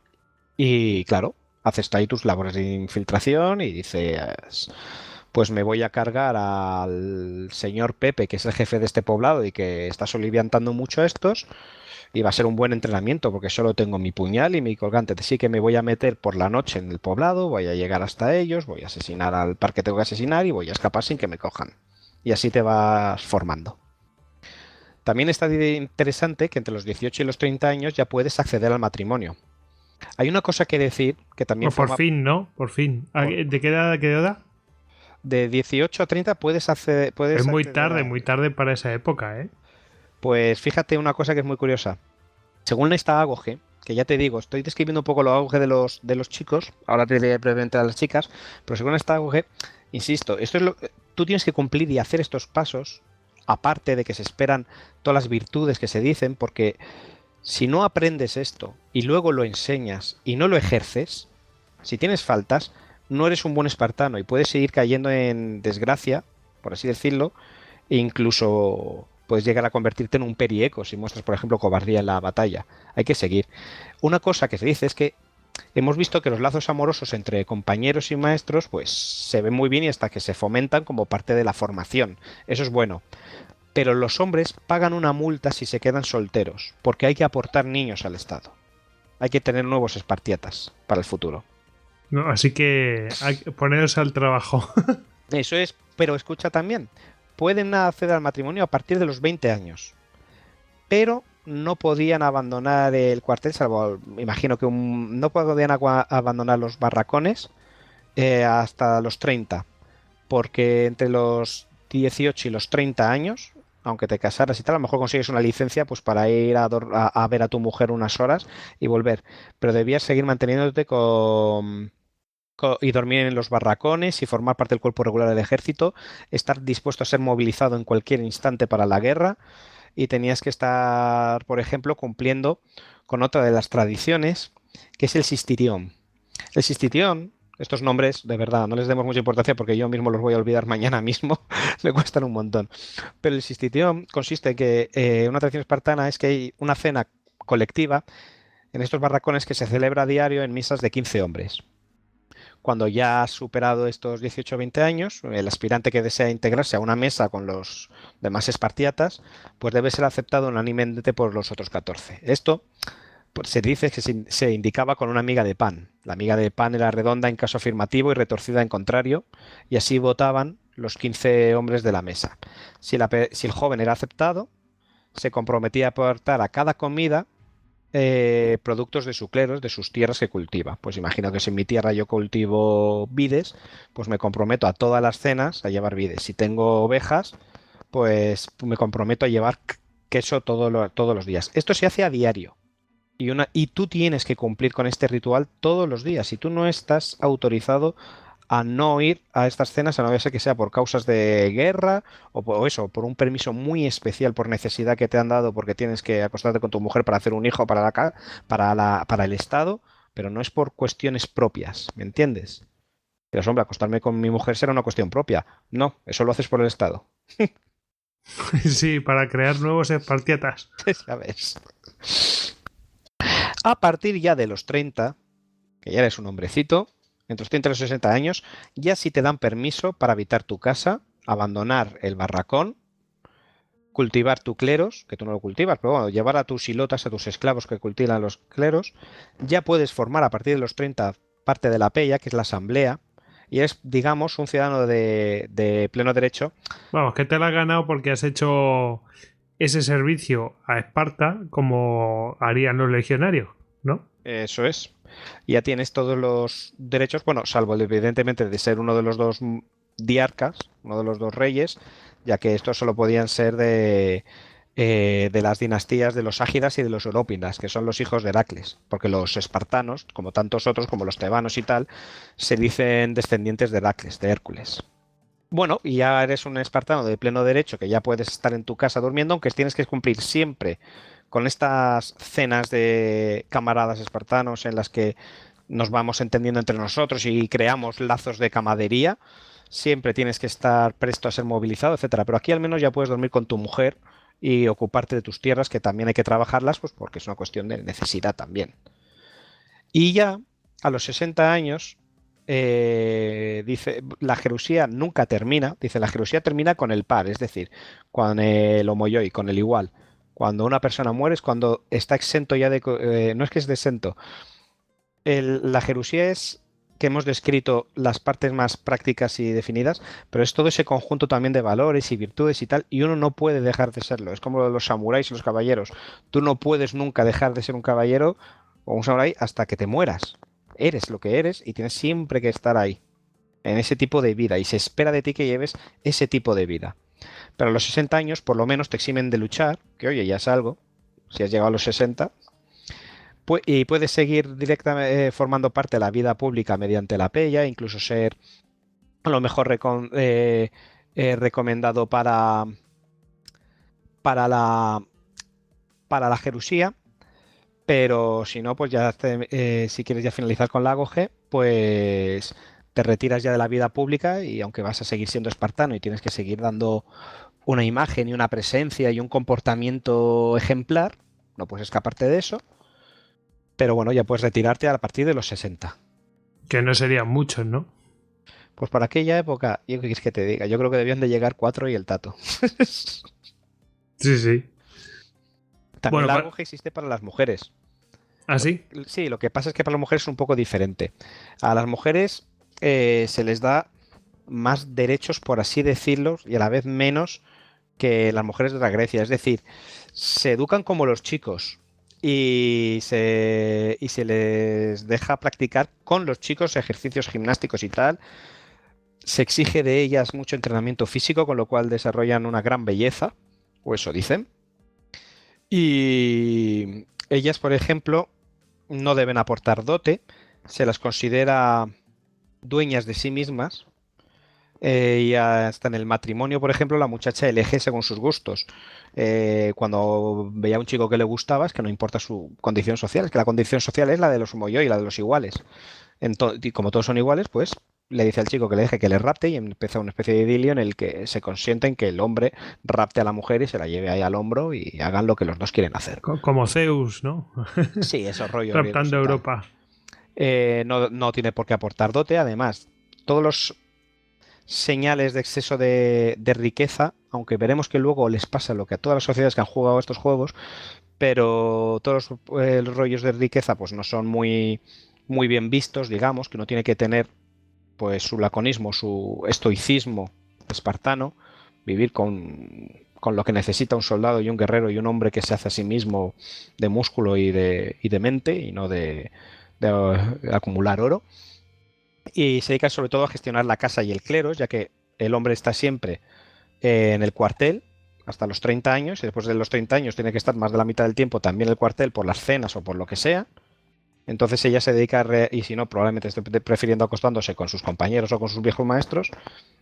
Y claro, haces ahí tus labores de infiltración y dices, pues me voy a cargar al señor Pepe, que es el jefe de este poblado y que está soliviantando mucho a estos, y va a ser un buen entrenamiento porque solo tengo mi puñal y mi colgante. Así que me voy a meter por la noche en el poblado, voy a llegar hasta ellos, voy a asesinar al par que tengo que asesinar y voy a escapar sin que me cojan. Y así te vas formando. También está interesante que entre los 18 y los 30 años ya puedes acceder al matrimonio. Hay una cosa que decir que también Por fin, ¿no? Por fin. ¿De qué edad? De 18 a 30 puedes hacer... Es muy tarde para esa época, ¿eh? Pues fíjate una cosa que es muy curiosa. Según esta auge, que ya te digo, estoy describiendo un poco el auge de los chicos, ahora te diré brevemente a las chicas, pero según esta auge, insisto, tú tienes que cumplir y hacer estos pasos, aparte de que se esperan todas las virtudes que se dicen, porque si no aprendes esto y luego lo enseñas y no lo ejerces, si tienes faltas, no eres un buen espartano y puedes seguir cayendo en desgracia, por así decirlo, e incluso puedes llegar a convertirte en un perieco si muestras, por ejemplo, cobardía en la batalla. Hay que seguir. Una cosa que se dice es que hemos visto que los lazos amorosos entre compañeros y maestros pues se ven muy bien y hasta que se fomentan como parte de la formación. Eso es bueno. Pero los hombres pagan una multa si se quedan solteros, porque hay que aportar niños al Estado. Hay que tener nuevos espartiatas para el futuro. No, así que hay que poneros al trabajo. Eso es, pero escucha también, pueden acceder al matrimonio a partir de los 20 años, pero no podían abandonar el cuartel, salvo, imagino que no podían abandonar los barracones hasta los 30, porque entre los 18 y los 30 años, aunque te casaras y tal, a lo mejor consigues una licencia pues para ir a ver a tu mujer unas horas y volver, pero debías seguir manteniéndote y dormir en los barracones y formar parte del cuerpo regular del ejército, estar dispuesto a ser movilizado en cualquier instante para la guerra y tenías que estar, por ejemplo, cumpliendo con otra de las tradiciones, que es el sistirión. El sistirión, estos nombres, de verdad, no les demos mucha importancia porque yo mismo los voy a olvidar mañana mismo, me cuestan un montón. Pero el sistirión consiste en que una tradición espartana es que hay una cena colectiva en estos barracones que se celebra a diario en misas de 15 hombres. Cuando ya has superado estos 18 o 20 años, el aspirante que desea integrarse a una mesa con los demás espartiatas, pues debe ser aceptado unánimemente por los otros 14. Esto pues, se dice que se indicaba con una miga de pan. La miga de pan era redonda en caso afirmativo y retorcida en contrario, y así votaban los 15 hombres de la mesa. Si el joven era aceptado, se comprometía a aportar a cada comida productos de su clero, de sus tierras que cultiva. Pues imagino que si en mi tierra yo cultivo vides, pues me comprometo a todas las cenas a llevar vides. Si tengo ovejas, pues me comprometo a llevar queso todos los días. Esto se hace a diario. Y tú tienes que cumplir con este ritual todos los días. Si tú no estás autorizado a no ir a estas cenas, a no ser que sea por causas de guerra o por un permiso muy especial por necesidad que te han dado porque tienes que acostarte con tu mujer para hacer un hijo para el Estado, pero no es por cuestiones propias, ¿me entiendes? Pero hombre, acostarme con mi mujer será una cuestión propia. No, eso lo haces por el Estado. Sí, para crear nuevos espartiatas. ¿Sabes? A partir ya de los 30, que ya eres un hombrecito, entre los 30 y los 60 años, ya sí te dan permiso para habitar tu casa, abandonar el barracón, cultivar tu cleros, que tú no lo cultivas, pero bueno, llevar a tus hilotas, a tus esclavos que cultivan los cleros, ya puedes formar a partir de los 30 parte de la peya, que es la asamblea, y eres, digamos, un ciudadano de pleno derecho. Vamos, que te la has ganado porque has hecho ese servicio a Esparta como harían los legionarios, ¿no? Eso es. Ya tienes todos los derechos, bueno, salvo evidentemente de ser uno de los dos diarcas, uno de los dos reyes, ya que estos solo podían ser de las dinastías de los ágidas y de los európidas, que son los hijos de Heracles, porque los espartanos, como tantos otros, como los tebanos y tal, se dicen descendientes de Heracles, de Hércules. Bueno, y ya eres un espartano de pleno derecho, que ya puedes estar en tu casa durmiendo, aunque tienes que cumplir siempre con estas cenas de camaradas espartanos en las que nos vamos entendiendo entre nosotros y creamos lazos de camadería, siempre tienes que estar presto a ser movilizado, etcétera. Pero aquí al menos ya puedes dormir con tu mujer y ocuparte de tus tierras, que también hay que trabajarlas, pues porque es una cuestión de necesidad también. Y ya a los 60 años, dice, la jerusía nunca termina, dice, la jerusía termina con el par, es decir, con el homoioi, con el igual. Cuando una persona muere es cuando está exento ya de... no es que es exento. La jerusía es que hemos descrito las partes más prácticas y definidas, pero es todo ese conjunto también de valores y virtudes y tal, y uno no puede dejar de serlo. Es como los samuráis y los caballeros. Tú no puedes nunca dejar de ser un caballero o un samurái hasta que te mueras. Eres lo que eres y tienes siempre que estar ahí, en ese tipo de vida, y se espera de ti que lleves ese tipo de vida. Pero a los 60 años, por lo menos, te eximen de luchar, que oye, ya es algo, si has llegado a los 60, y puedes seguir directamente formando parte de la vida pública mediante la pella, incluso ser a lo mejor recomendado para la, para la Jerusía, pero si no, pues ya si quieres ya finalizar con la AGOG, pues te retiras ya de la vida pública y aunque vas a seguir siendo espartano y tienes que seguir dando una imagen y una presencia y un comportamiento ejemplar, no puedes escaparte de eso, pero bueno, ya puedes retirarte a partir de los 60. Que no serían muchos, ¿no? Pues para aquella época, yo qué quieres que te diga, yo creo que debían de llegar 4 y el tato. Sí, sí. También la AGOG existe para las mujeres. ¿Ah, sí? Sí, lo que pasa es que para las mujeres es un poco diferente. A las mujeres se les da más derechos, por así decirlo, y a la vez menos que las mujeres de la Grecia. Es decir, se educan como los chicos y se les deja practicar con los chicos ejercicios gimnásticos y tal. Se exige de ellas mucho entrenamiento físico, con lo cual desarrollan una gran belleza, o eso dicen. Y ellas, por ejemplo, no deben aportar dote, se las considera dueñas de sí mismas, y hasta en el matrimonio, por ejemplo, la muchacha elige según sus gustos. Cuando veía a un chico que le gustaba, es que no importa su condición social, es que la condición social es la de los como yo y la de los iguales. Y como todos son iguales, pues le dice al chico que le deje que le rapte y empieza una especie de idilio en el que se consienten que el hombre rapte a la mujer y se la lleve ahí al hombro y hagan lo que los dos quieren hacer. Como Zeus, ¿no? Sí, esos rollos. Raptando Europa. No tiene por qué aportar dote. Además, todos los señales de exceso de riqueza, aunque veremos que luego les pasa lo que a todas las sociedades que han jugado estos juegos, pero todos los rollos de riqueza pues no son muy, muy bien vistos, digamos, que uno tiene que tener pues su laconismo, su estoicismo espartano, vivir con lo que necesita un soldado y un guerrero y un hombre que se hace a sí mismo de músculo y de mente y no de acumular oro. Y se dedica sobre todo a gestionar la casa y el clero, ya que el hombre está siempre en el cuartel hasta los 30 años y después de los 30 años tiene que estar más de la mitad del tiempo también en el cuartel por las cenas o por lo que sea. Entonces ella se dedica y si no, probablemente esté prefiriendo acostándose con sus compañeros o con sus viejos maestros.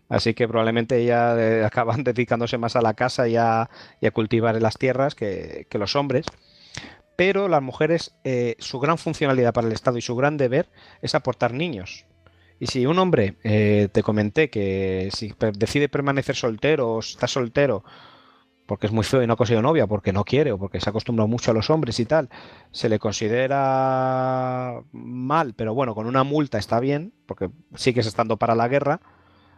Así que probablemente ella acaban dedicándose más a la casa y a cultivar las tierras que los hombres. Pero las mujeres, su gran funcionalidad para el Estado y su gran deber es aportar niños. Y si un hombre, te comenté que si decide permanecer soltero o está soltero porque es muy feo y no ha conseguido novia, porque no quiere o porque se ha acostumbrado mucho a los hombres y tal, se le considera mal, pero bueno, con una multa está bien, porque sigues estando para la guerra.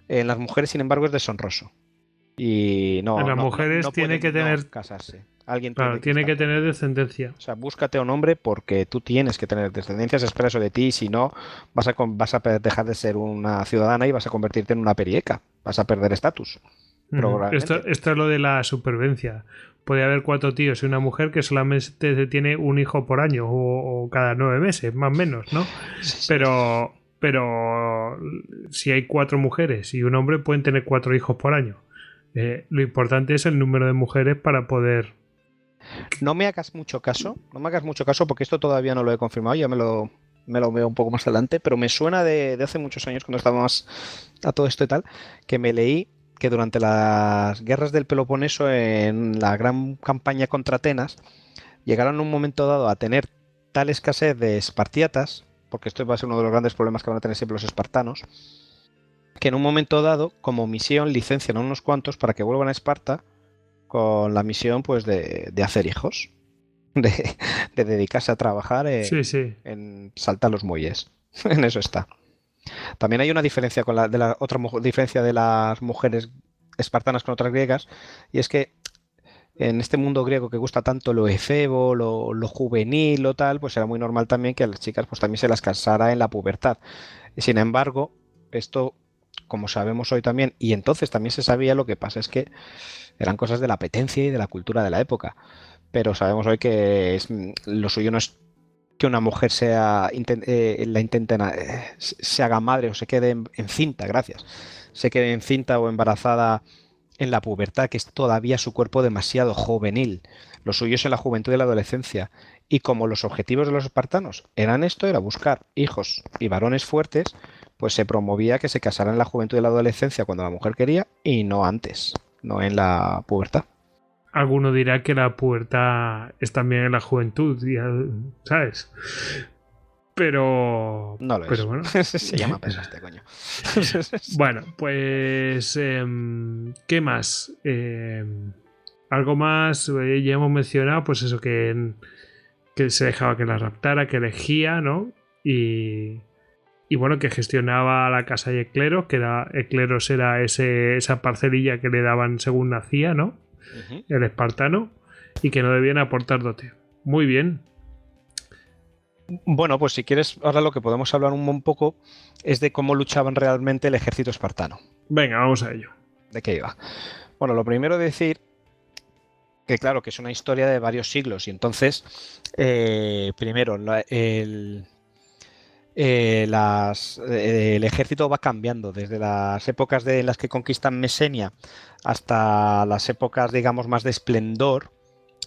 En las mujeres, sin embargo, es deshonroso. Y no, en las mujeres no tiene que tener casarse. Alguien claro, tiene que tener descendencia. O sea, búscate a un hombre porque tú tienes que tener descendencia, se espera eso de ti, si no vas a dejar de ser una ciudadana y vas a convertirte en una perieca, vas a perder estatus. Esto es lo de la supervivencia. Puede haber 4 tíos y una mujer que solamente tiene un hijo por año o cada 9 meses, más o menos, ¿no? Sí. Pero si hay 4 mujeres y un hombre, pueden tener 4 hijos por año. Lo importante es el número de mujeres para poder... No me hagas mucho caso porque esto todavía no lo he confirmado, ya me lo veo un poco más adelante, pero me suena de hace muchos años cuando estábamos a todo esto y tal, que me leí que durante las guerras del Peloponeso, en la gran campaña contra Atenas, llegaron en un momento dado a tener tal escasez de espartiatas, porque esto va a ser uno de los grandes problemas que van a tener siempre los espartanos, que en un momento dado, como misión, licencian a unos cuantos para que vuelvan a Esparta con la misión pues de hacer hijos, de dedicarse a trabajar en saltar los muelles. En eso está. También hay una diferencia con otra diferencia de las mujeres espartanas con otras griegas, y es que en este mundo griego que gusta tanto lo efebo, lo juvenil o tal, pues era muy normal también que a las chicas pues también se las casara en la pubertad. Y sin embargo, esto, como sabemos hoy también, y entonces también se sabía, lo que pasa es que eran cosas de la apetencia y de la cultura de la época. Pero sabemos hoy que lo suyo no es que una mujer se haga madre o se quede encinta, gracias, se quede encinta o embarazada en la pubertad, que es todavía su cuerpo demasiado juvenil. Lo suyo es en la juventud y la adolescencia. Y como los objetivos de los espartanos eran esto, era buscar hijos y varones fuertes, pues se promovía que se casaran en la juventud y la adolescencia cuando la mujer quería y no antes, no en la pubertad. Alguno dirá que la pubertad es también en la juventud, ¿sabes? Pero... No lo es. Pero bueno. Se llama peso este coño. Bueno, pues... ¿qué más? Algo más, ya hemos mencionado, pues eso, que se dejaba que la raptara, que elegía, ¿no? Y bueno, que gestionaba la casa y Ecleros, que Ecleros era esa parcelilla que le daban según nacía, ¿no? Uh-huh. El espartano, y que no debían aportar dote. Muy bien. Bueno, pues si quieres, ahora lo que podemos hablar un poco es de cómo luchaban realmente el ejército espartano. Venga, vamos a ello. ¿De qué iba? Bueno, lo primero decir que claro, que es una historia de varios siglos y entonces, primero, el ejército va cambiando desde las épocas en las que conquistan Mesenia hasta las épocas, digamos, más de esplendor,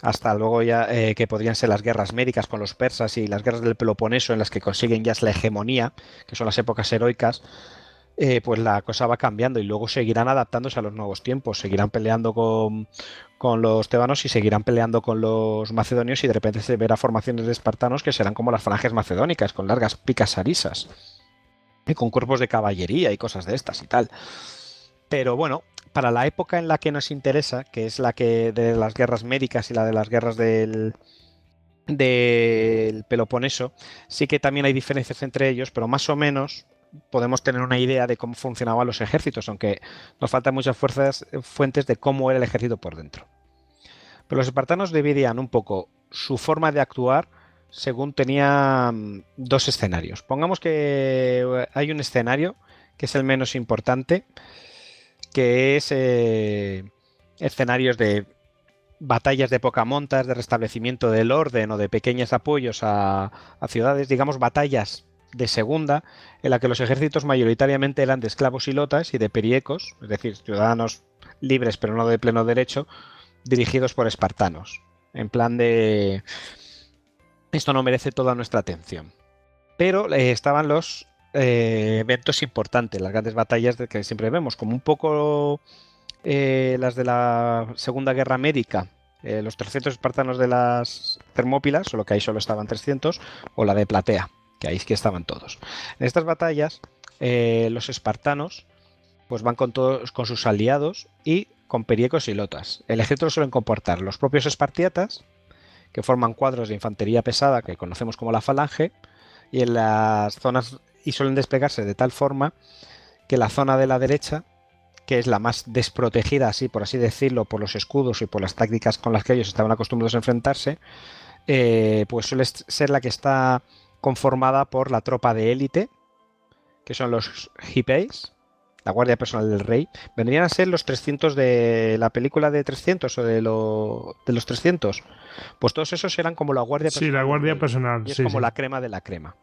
hasta luego ya que podrían ser las guerras médicas con los persas y las guerras del Peloponeso en las que consiguen ya la hegemonía, que son las épocas heroicas. Pues la cosa va cambiando y luego seguirán adaptándose a los nuevos tiempos, seguirán peleando con los tebanos y seguirán peleando con los macedonios y de repente se verá formaciones de espartanos que serán como las falanges macedónicas, con largas picas arisas, y con cuerpos de caballería y cosas de estas y tal. Pero bueno, para la época en la que nos interesa, que es la que de las guerras médicas y la de las guerras del Peloponeso, sí que también hay diferencias entre ellos, pero más o menos podemos tener una idea de cómo funcionaban los ejércitos, aunque nos faltan muchas fuentes de cómo era el ejército por dentro. Pero los espartanos dividían un poco su forma de actuar según tenían dos escenarios. Pongamos que hay un escenario que es el menos importante, que es escenarios de batallas de poca monta, de restablecimiento del orden o de pequeños apoyos a ciudades, digamos batallas de segunda, en la que los ejércitos mayoritariamente eran de esclavos y lotas y de periecos, es decir, ciudadanos libres pero no de pleno derecho, dirigidos por espartanos, en plan de esto no merece toda nuestra atención. Pero estaban los eventos importantes, las grandes batallas que siempre vemos, como un poco las de la Segunda Guerra Médica, los 300 espartanos de las Termópilas, solo que ahí solo estaban 300, o la de Platea, que ahí es que estaban todos. En estas batallas, los espartanos pues van con sus aliados y con periecos y lotas. El ejército lo suelen comportar los propios espartiatas, que forman cuadros de infantería pesada que conocemos como la falange, y en las zonas y suelen desplegarse de tal forma que la zona de la derecha, que es la más desprotegida, así por así decirlo, por los escudos y por las tácticas con las que ellos estaban acostumbrados a enfrentarse, pues suele ser la que está conformada por la tropa de élite, que son los Hipeis, la guardia personal del rey. Vendrían a ser los 300 de la película de 300 o de los 300. Pues todos esos eran como la guardia personal. Sí, la guardia personal. Y es como la crema de la crema.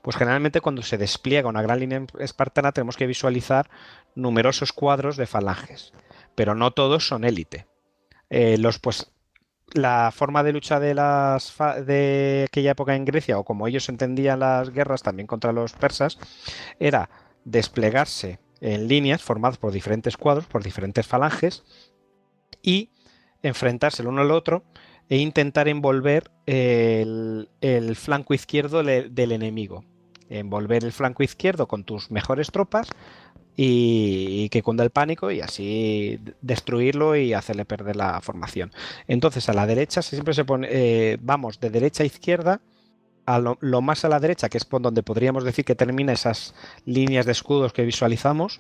Pues generalmente cuando se despliega una gran línea espartana tenemos que visualizar numerosos cuadros de falanges, pero no todos son élite. La forma de lucha de aquella época en Grecia, o como ellos entendían las guerras también contra los persas, era desplegarse en líneas formadas por diferentes cuadros, por diferentes falanges, y enfrentarse el uno al otro e intentar envolver el flanco izquierdo del enemigo. Envolver el flanco izquierdo con tus mejores tropas y que cunda el pánico y así destruirlo y hacerle perder la formación. Entonces a la derecha siempre se pone, vamos de derecha a izquierda, a lo más a la derecha, que es por donde podríamos decir que termina esas líneas de escudos que visualizamos,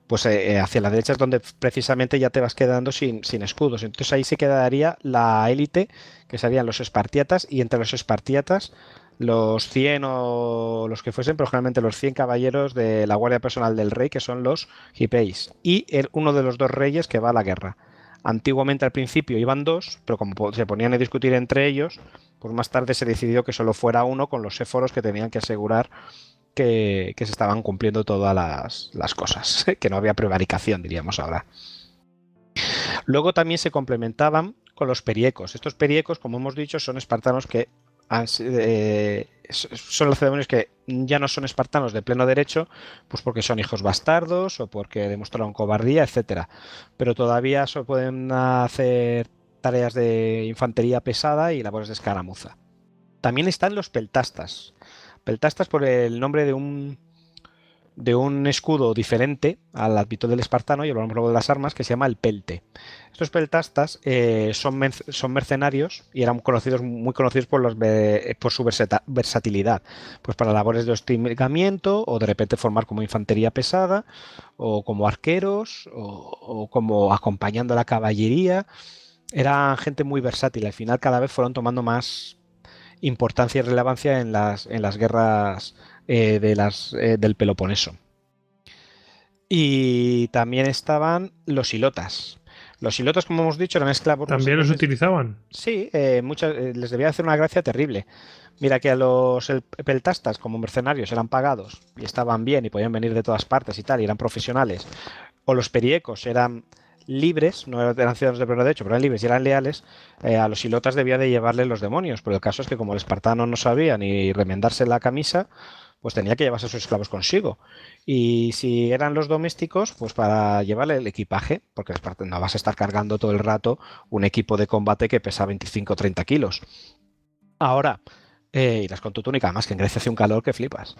pues hacia la derecha es donde precisamente ya te vas quedando sin escudos. Entonces ahí se quedaría la élite, que serían los espartiatas, y entre los espartiatas los 100 o los que fuesen, pero generalmente los 100 caballeros de la guardia personal del rey, que son los Hipeis, y uno de los dos reyes que va a la guerra. Antiguamente al principio iban 2, pero como se ponían a discutir entre ellos, pues más tarde se decidió que solo fuera uno, con los éforos que tenían que asegurar que se estaban cumpliendo todas las cosas, que no había prevaricación, diríamos ahora. Luego también se complementaban con los periecos. Estos periecos, como hemos dicho, son espartanos que son lacedemonios que ya no son espartanos de pleno derecho, pues porque son hijos bastardos o porque demostraron cobardía, etcétera. Pero todavía se pueden hacer tareas de infantería pesada y labores de escaramuza. También están los peltastas. Peltastas por el nombre de un escudo diferente al habitual del espartano, y hablamos luego de las armas, que se llama el pelte. Estos peltastas son mercenarios y eran muy conocidos por su versatilidad, pues para labores de hostigamiento o de repente formar como infantería pesada o como arqueros o como acompañando a la caballería. Eran gente muy versátil. Al final cada vez fueron tomando más importancia y relevancia en las guerras del Peloponeso. Y también estaban los hilotas. Los hilotas, como hemos dicho, eran esclavos. ¿También los utilizaban? Sí, les debía hacer una gracia terrible. Mira que a los peltastas, como mercenarios, eran pagados y estaban bien y podían venir de todas partes y tal, y eran profesionales. O los periecos eran libres, no eran ciudadanos de pleno derecho, pero eran libres y eran leales. A los hilotas debía de llevarle los demonios, pero el caso es que como el espartano no sabía ni remendarse la camisa, pues tenía que llevarse a sus esclavos consigo. Y si eran los domésticos, pues para llevarle el equipaje, porque no vas a estar cargando todo el rato un equipo de combate que pesa 25 o 30 kilos. Ahora, irás con tu túnica, además que en Grecia hace un calor que flipas.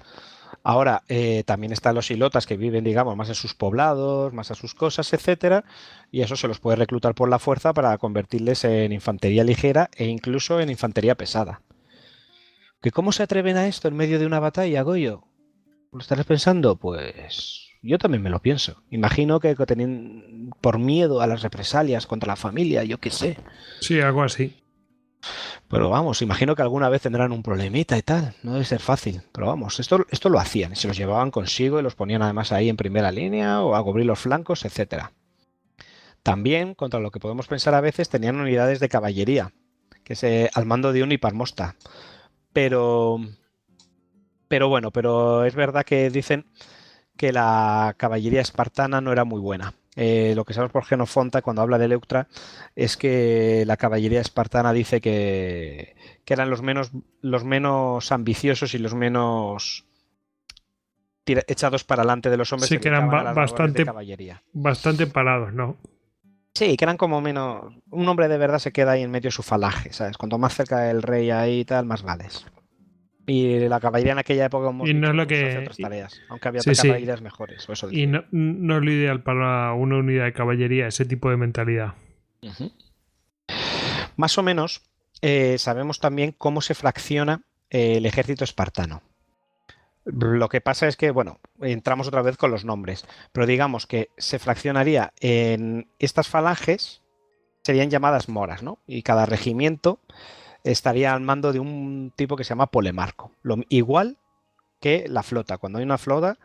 Ahora, también están los hilotas que viven, digamos, más en sus poblados, más a sus cosas, etcétera, y eso se los puede reclutar por la fuerza para convertirles en infantería ligera e incluso en infantería pesada. ¿Que cómo se atreven a esto en medio de una batalla, Goyo? ¿Lo estarás pensando? Pues yo también me lo pienso. Imagino que tenían por miedo a las represalias contra la familia, yo qué sé. Sí, algo así. Pero vamos, imagino que alguna vez tendrán un problemita y tal. No debe ser fácil. Pero vamos, esto lo hacían. Se los llevaban consigo y los ponían además ahí en primera línea o a cubrir los flancos, etcétera. También, contra lo que podemos pensar a veces, tenían unidades de caballería, que es al mando de un hiparmosta. Pero es verdad que dicen que la caballería espartana no era muy buena. Lo que sabemos por Genofonte cuando habla de Leuctra es que la caballería espartana dice que eran los menos ambiciosos y los menos echados para adelante de los hombres. Sí, que eran bastante parados, ¿no? Sí, que eran como menos. Un hombre de verdad se queda ahí en medio de su falange, ¿sabes? Cuanto más cerca del rey ahí y tal, más vales. Y la caballería en aquella época, como y no es lo que hace otras tareas, aunque había sí, caballerías mejores. O eso y no es lo ideal para una unidad de caballería, ese tipo de mentalidad. Uh-huh. Más o menos sabemos también cómo se fracciona el ejército espartano. Lo que pasa es que, bueno, entramos otra vez con los nombres, pero digamos que se fraccionaría en estas falanges, serían llamadas moras, ¿no? Y cada regimiento estaría al mando de un tipo que se llama polemarco. Igual que la flota. Cuando hay una flota,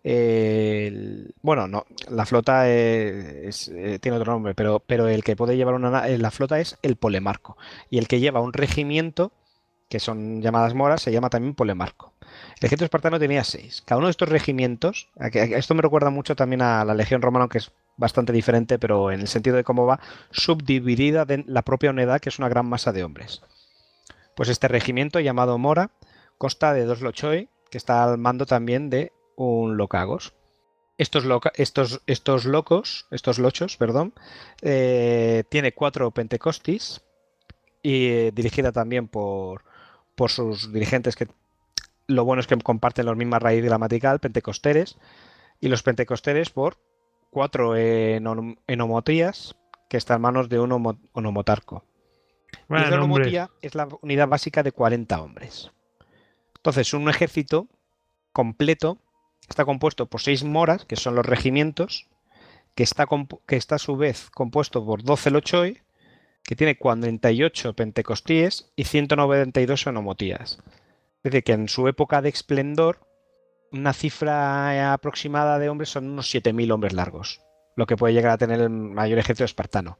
la flota tiene otro nombre, pero el que puede llevar la flota es el polemarco. Y el que lleva un regimiento, que son llamadas moras, se llama también polemarco. El ejército espartano tenía 6. Cada uno de estos regimientos, esto me recuerda mucho también a la legión romana, aunque es bastante diferente, pero en el sentido de cómo va subdividida de la propia unidad, que es una gran masa de hombres. Pues este regimiento llamado Mora consta de 2 lochoi, que está al mando también de un locagos. Estos lochos, tiene 4 pentecostis y dirigida también por sus dirigentes, que lo bueno es que comparten la misma raíz gramatical, pentecosteres, y los pentecosteres por 4 enomotías, que están en manos de un onomotarco. Bueno, y la onomotía es la unidad básica de 40 hombres. Entonces, un ejército completo está compuesto por 6 moras, que son los regimientos, que está a su vez compuesto por 12 lochoi, que tiene 48 pentecostíes y 192 onomotías. Es decir, que en su época de esplendor, una cifra aproximada de hombres son unos 7.000 hombres largos, lo que puede llegar a tener el mayor ejército espartano.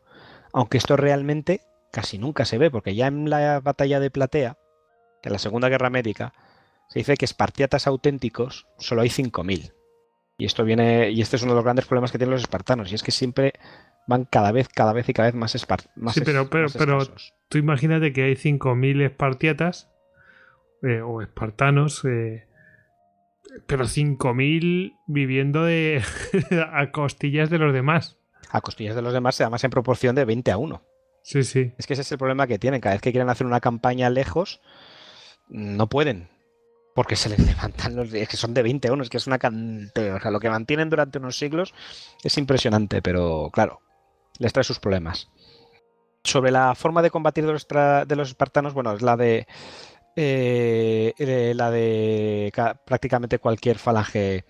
aunque esto realmente casi nunca se ve, porque ya en la batalla de Platea, en la Segunda Guerra Médica, se dice que espartiatas auténticos solo hay 5.000. Y esto viene, y este es uno de los grandes problemas que tienen los espartanos, y es que siempre van cada vez más espartanos. Sí, pero tú imagínate que hay 5.000 espartiatas o espartanos, pero 5.000 viviendo a costillas de los demás. A costillas de los demás, además en proporción de 20-1. Sí, sí. Es que ese es el problema que tienen. Cada vez que quieren hacer una campaña lejos, no pueden. Porque se les levantan es que son de 20-1, es que es una cantidad. O sea, lo que mantienen durante unos siglos es impresionante, pero claro, les trae sus problemas. Sobre la forma de combatir de los espartanos, bueno, es la de prácticamente cualquier falange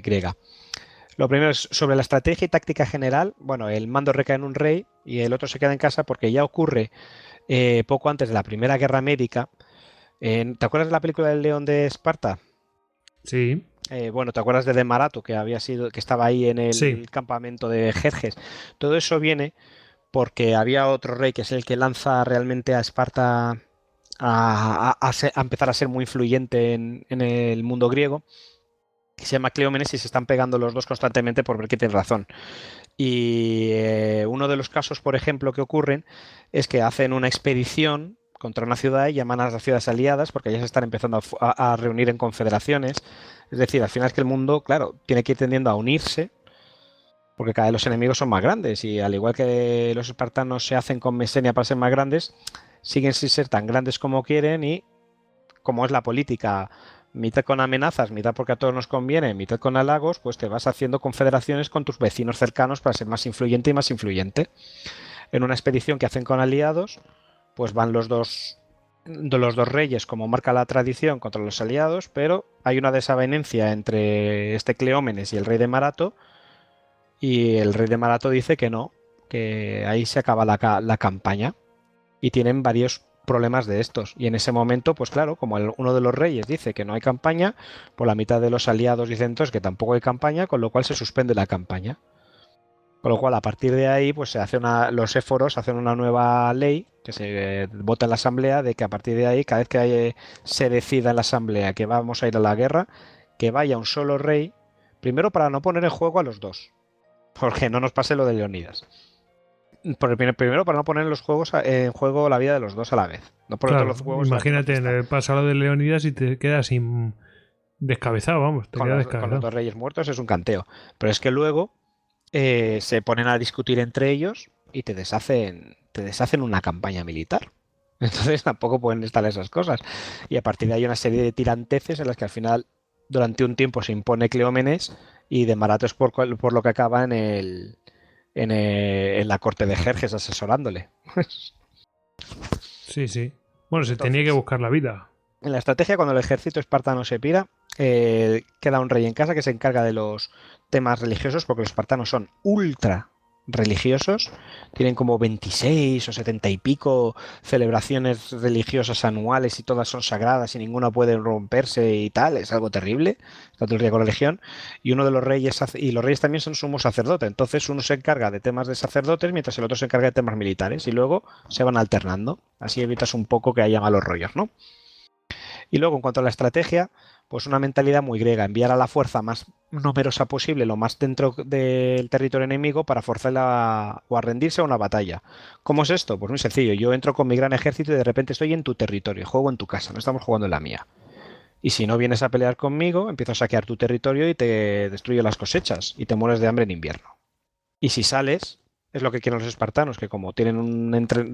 griega. Lo primero es sobre la estrategia y táctica general. Bueno, el mando recae en un rey y el otro se queda en casa porque ya ocurre poco antes de la Primera Guerra Médica. ¿Te acuerdas de la película del León de Esparta? Sí. Bueno, ¿te acuerdas de Demarato, que estaba ahí en el campamento de Jerjes? Todo eso viene porque había otro rey que es el que lanza realmente a Esparta a empezar a ser muy influyente en el mundo griego, que se llama Cleómenes, y se están pegando los dos constantemente por ver quién tiene razón. Y uno de los casos, por ejemplo, que ocurren es que hacen una expedición contra una ciudad y llaman a las ciudades aliadas porque ya se están empezando a reunir en confederaciones. Es decir, al final es que el mundo, claro, tiene que ir tendiendo a unirse porque cada vez los enemigos son más grandes y al igual que los espartanos se hacen con Mesenia para ser más grandes, siguen sin ser tan grandes como quieren y como es la política, mitad con amenazas, mitad porque a todos nos conviene, mitad con halagos, pues te vas haciendo confederaciones con tus vecinos cercanos para ser más influyente y más influyente. En una expedición que hacen con aliados, pues van los dos reyes, como marca la tradición, contra los aliados, pero hay una desavenencia entre este Cleómenes y el rey de Marato, y el rey de Marato dice que no, que ahí se acaba la campaña, y tienen varios problemas de estos. Y en ese momento, pues claro, como uno de los reyes dice que no hay campaña, pues la mitad de los aliados dicen entonces que tampoco hay campaña, con lo cual se suspende la campaña. Con lo cual, a partir de ahí, pues los éforos hacen una nueva ley que se vota en la asamblea de que a partir de ahí, cada vez que se decida en la asamblea que vamos a ir a la guerra, que vaya un solo rey, primero para no poner en juego a los dos, porque no nos pase lo de Leonidas. Primero para no poner en juego la vida de los dos a la vez. No poner claro, todos los juegos imagínate pasa lo de Leonidas y te quedas descabezado, vamos. Con los dos reyes muertos es un canteo. Pero es que luego se ponen a discutir entre ellos y te deshacen una campaña militar. Entonces tampoco pueden estar esas cosas. Y a partir de ahí hay una serie de tiranteces en las que al final durante un tiempo se impone Cleómenes y de Marato es por lo que acaba en la corte de Jerjes asesorándole. Sí, sí. Bueno, se tenía que buscar la vida. En la estrategia, cuando el ejército espartano se pira, queda un rey en casa que se encarga de los temas religiosos, porque los espartanos son ultra religiosos, tienen como 26 o 70 y pico celebraciones religiosas anuales y todas son sagradas y ninguna puede romperse y tal, es algo terrible, está todo el día con religión, y uno de los reyes, y los reyes también son sumo sacerdote, entonces uno se encarga de temas de sacerdotes mientras el otro se encarga de temas militares y luego se van alternando, así evitas un poco que haya malos rollos, ¿no? Y luego, en cuanto a la estrategia, pues una mentalidad muy griega, enviar a la fuerza más numerosa posible, lo más dentro del territorio enemigo para forzarla o a rendirse a una batalla. ¿Cómo es esto? Pues muy sencillo, yo entro con mi gran ejército y de repente estoy en tu territorio, juego en tu casa, no estamos jugando en la mía. Y si no vienes a pelear conmigo, empiezo a saquear tu territorio y te destruyo las cosechas y te mueres de hambre en invierno. Y si sales, es lo que quieren los espartanos, que como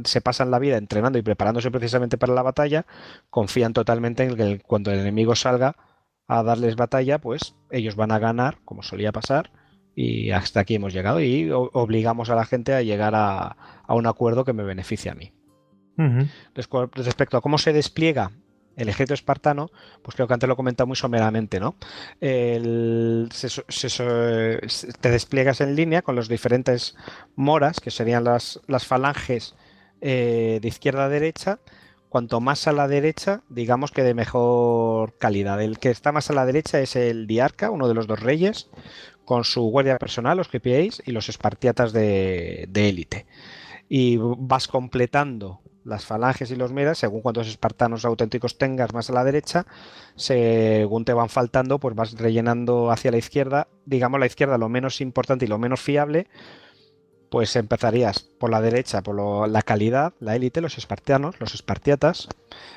se pasan la vida entrenando y preparándose precisamente para la batalla, confían totalmente en que cuando el enemigo salga a darles batalla, pues ellos van a ganar, como solía pasar, y hasta aquí hemos llegado y obligamos a la gente a llegar a un acuerdo que me beneficie a mí. Uh-huh. Respecto a cómo se despliega el ejército espartano, pues creo que antes lo he comentado muy someramente, ¿no? Te despliegas en línea con los diferentes moras, que serían las falanges de izquierda a derecha, cuanto más a la derecha, digamos que de mejor calidad. El que está más a la derecha es el Diarca, uno de los dos reyes, con su guardia personal, los Hipiaeis, y los espartiatas de élite. Y vas completando las falanges y los medas según cuántos espartanos auténticos tengas más a la derecha. Según te van faltando, pues vas rellenando hacia la izquierda. Digamos, la izquierda lo menos importante y lo menos fiable. Pues empezarías por la derecha, por la calidad, la élite, los espartanos, los espartiatas,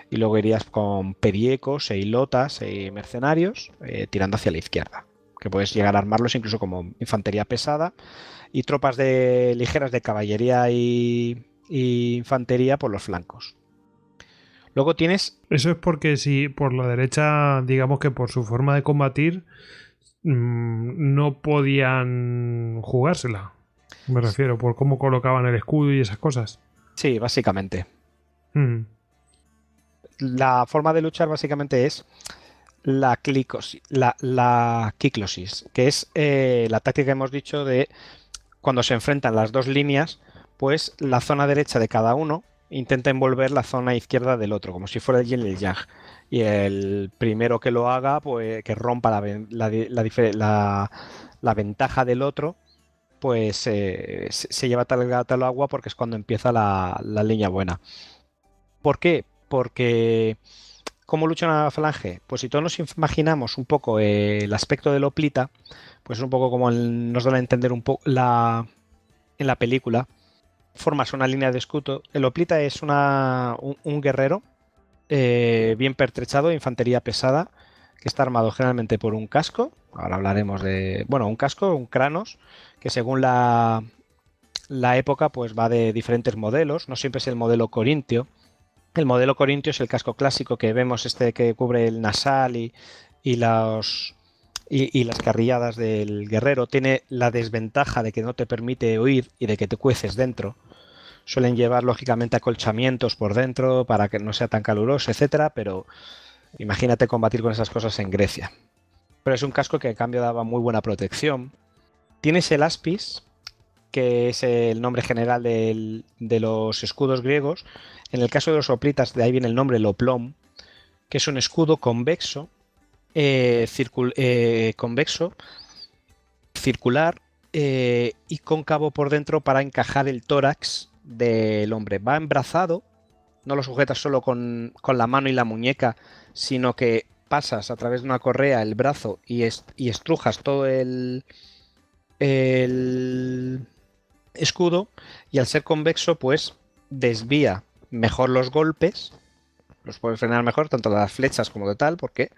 y luego irías con periecos, eilotas y mercenarios, tirando hacia la izquierda, que puedes llegar a armarlos incluso como infantería pesada, y tropas ligeras de caballería y infantería por los flancos. Luego tienes... Eso es porque si por la derecha, digamos que por su forma de combatir, no podían jugársela. Me refiero, por cómo colocaban el escudo y esas cosas. Sí, básicamente. La forma de luchar básicamente es la kyklosis, que es la táctica que hemos dicho de cuando se enfrentan las dos líneas, pues la zona derecha de cada uno intenta envolver la zona izquierda del otro, como si fuera el yin y el yang. Y el primero que lo haga, pues que rompa la ventaja del otro, pues se lleva tal gato al agua, porque es cuando empieza la línea buena. ¿Por qué? Porque ¿cómo lucha una falange? Pues si todos nos imaginamos un poco el aspecto del hoplita, pues es un poco como nos dan a entender un poco en la película. Formas una línea de escudo. El hoplita es un guerrero bien pertrechado de infantería pesada, que está armado generalmente por un casco. Ahora hablaremos de... Bueno, un casco, un kranos, que según la época pues va de diferentes modelos. No siempre es el modelo corintio. El modelo corintio es el casco clásico que vemos, que cubre el nasal y las carrilladas del guerrero. Tiene la desventaja de que no te permite huir y de que te cueces dentro. Suelen llevar lógicamente acolchamientos por dentro para que no sea tan caluroso, etcétera, pero imagínate combatir con esas cosas en Grecia. Pero es un casco que en cambio daba muy buena protección. Tienes el aspis, que es el nombre general de los escudos griegos. En el caso de los hoplitas, de ahí viene el nombre loplón, que es un escudo convexo, circular y cóncavo por dentro para encajar el tórax del hombre. Va embrazado, no lo sujetas solo con la mano y la muñeca, sino que pasas a través de una correa el brazo y estrujas todo el escudo, y al ser convexo pues desvía mejor los golpes, los puedes frenar mejor, tanto las flechas como de tal, porque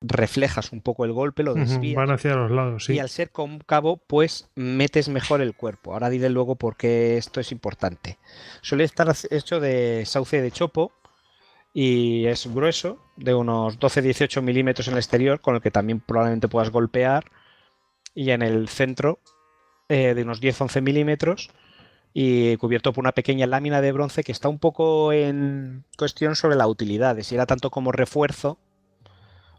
reflejas un poco el golpe, lo desvías. Van hacia los lados, sí. Y al ser cóncavo, pues metes mejor el cuerpo. Ahora diré luego por qué esto es importante. Suele estar hecho de sauce de chopo y es grueso, de unos 12-18 milímetros en el exterior, con el que también probablemente puedas golpear, y en el centro de unos 10-11 milímetros, y cubierto por una pequeña lámina de bronce que está un poco en cuestión sobre la utilidad, de si era tanto como refuerzo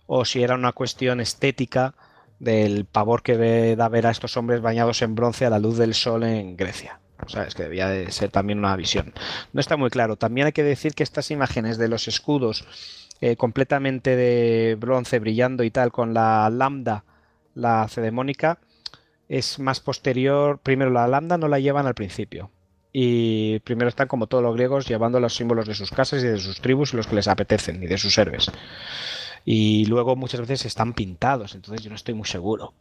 o si era una cuestión estética del pavor que da ver a estos hombres bañados en bronce a la luz del sol en Grecia. O sea, es que debía de ser también una visión. No está muy claro. También hay que decir que estas imágenes de los escudos completamente de bronce brillando y tal, con la lambda, la cedemónica, es más posterior. Primero la lambda no la llevan al principio. Y primero están, como todos los griegos, llevando los símbolos de sus casas y de sus tribus y los que les apetecen, y de sus héroes. Y luego muchas veces están pintados, entonces yo no estoy muy seguro.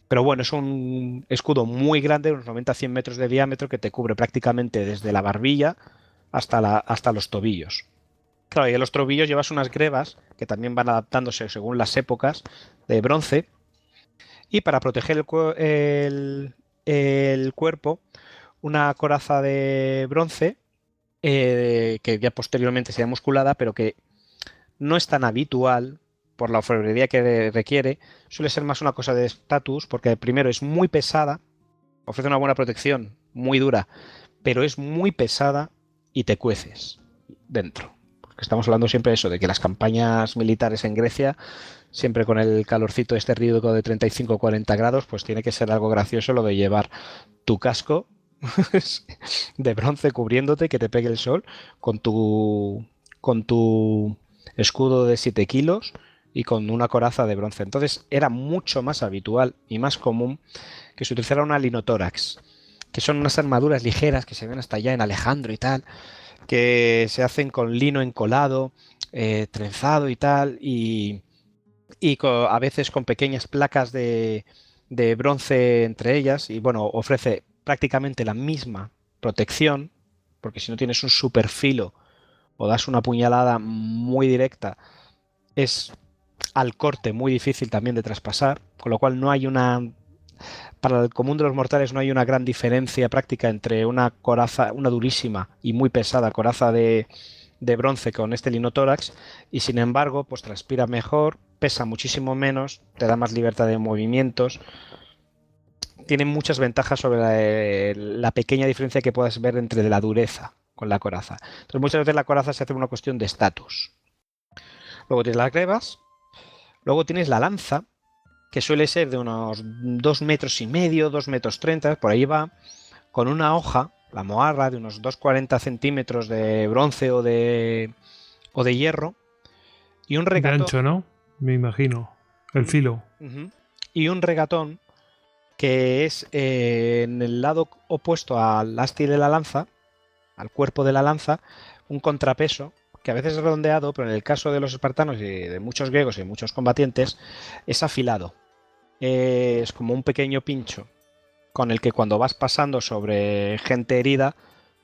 Pero bueno, es un escudo muy grande, unos 90-100 metros de diámetro, que te cubre prácticamente desde la barbilla hasta los tobillos. Claro, y en los tobillos llevas unas grebas que también van adaptándose según las épocas, de bronce. Y para proteger el cuerpo, una coraza de bronce, que ya posteriormente sería musculada, pero que no es tan habitual por la orfebrería que requiere. Suele ser más una cosa de estatus, porque primero es muy pesada, ofrece una buena protección, muy dura, pero es muy pesada y te cueces dentro. Porque estamos hablando siempre de eso, de que las campañas militares en Grecia, siempre con el calorcito este rígido de 35-40 grados, pues tiene que ser algo gracioso lo de llevar tu casco de bronce cubriéndote, que te pegue el sol, con tu con tu escudo de 7 kilos y con una coraza de bronce. Entonces era mucho más habitual y más común que se utilizara una linotórax, que son unas armaduras ligeras que se ven hasta allá en Alejandro y tal, que se hacen con lino encolado, trenzado y tal, y a veces con pequeñas placas de bronce entre ellas, y bueno, ofrece prácticamente la misma protección, porque si no tienes un super filo o das una puñalada muy directa, es al corte muy difícil también de traspasar, con lo cual no hay para el común de los mortales no hay una gran diferencia práctica entre una coraza, una durísima y muy pesada coraza de bronce con este linotórax, y sin embargo pues transpira mejor, pesa muchísimo menos, te da más libertad de movimientos, tiene muchas ventajas sobre la pequeña diferencia que puedas ver entre la dureza con la coraza. Entonces muchas veces la coraza se hace una cuestión de estatus. Luego tienes las grebas, luego tienes la lanza, que suele ser de unos 2,5 metros, 2,30 metros, por ahí va, con una hoja, la moarra, de unos 2,40 centímetros de bronce o de hierro, y un regatón. De ancho, ¿no? Me imagino. El filo. Y un regatón que es en el lado opuesto al asti de la lanza, al cuerpo de la lanza, un contrapeso, que a veces es redondeado, pero en el caso de los espartanos y de muchos griegos y muchos combatientes, es afilado. Es como un pequeño pincho con el que cuando vas pasando sobre gente herida,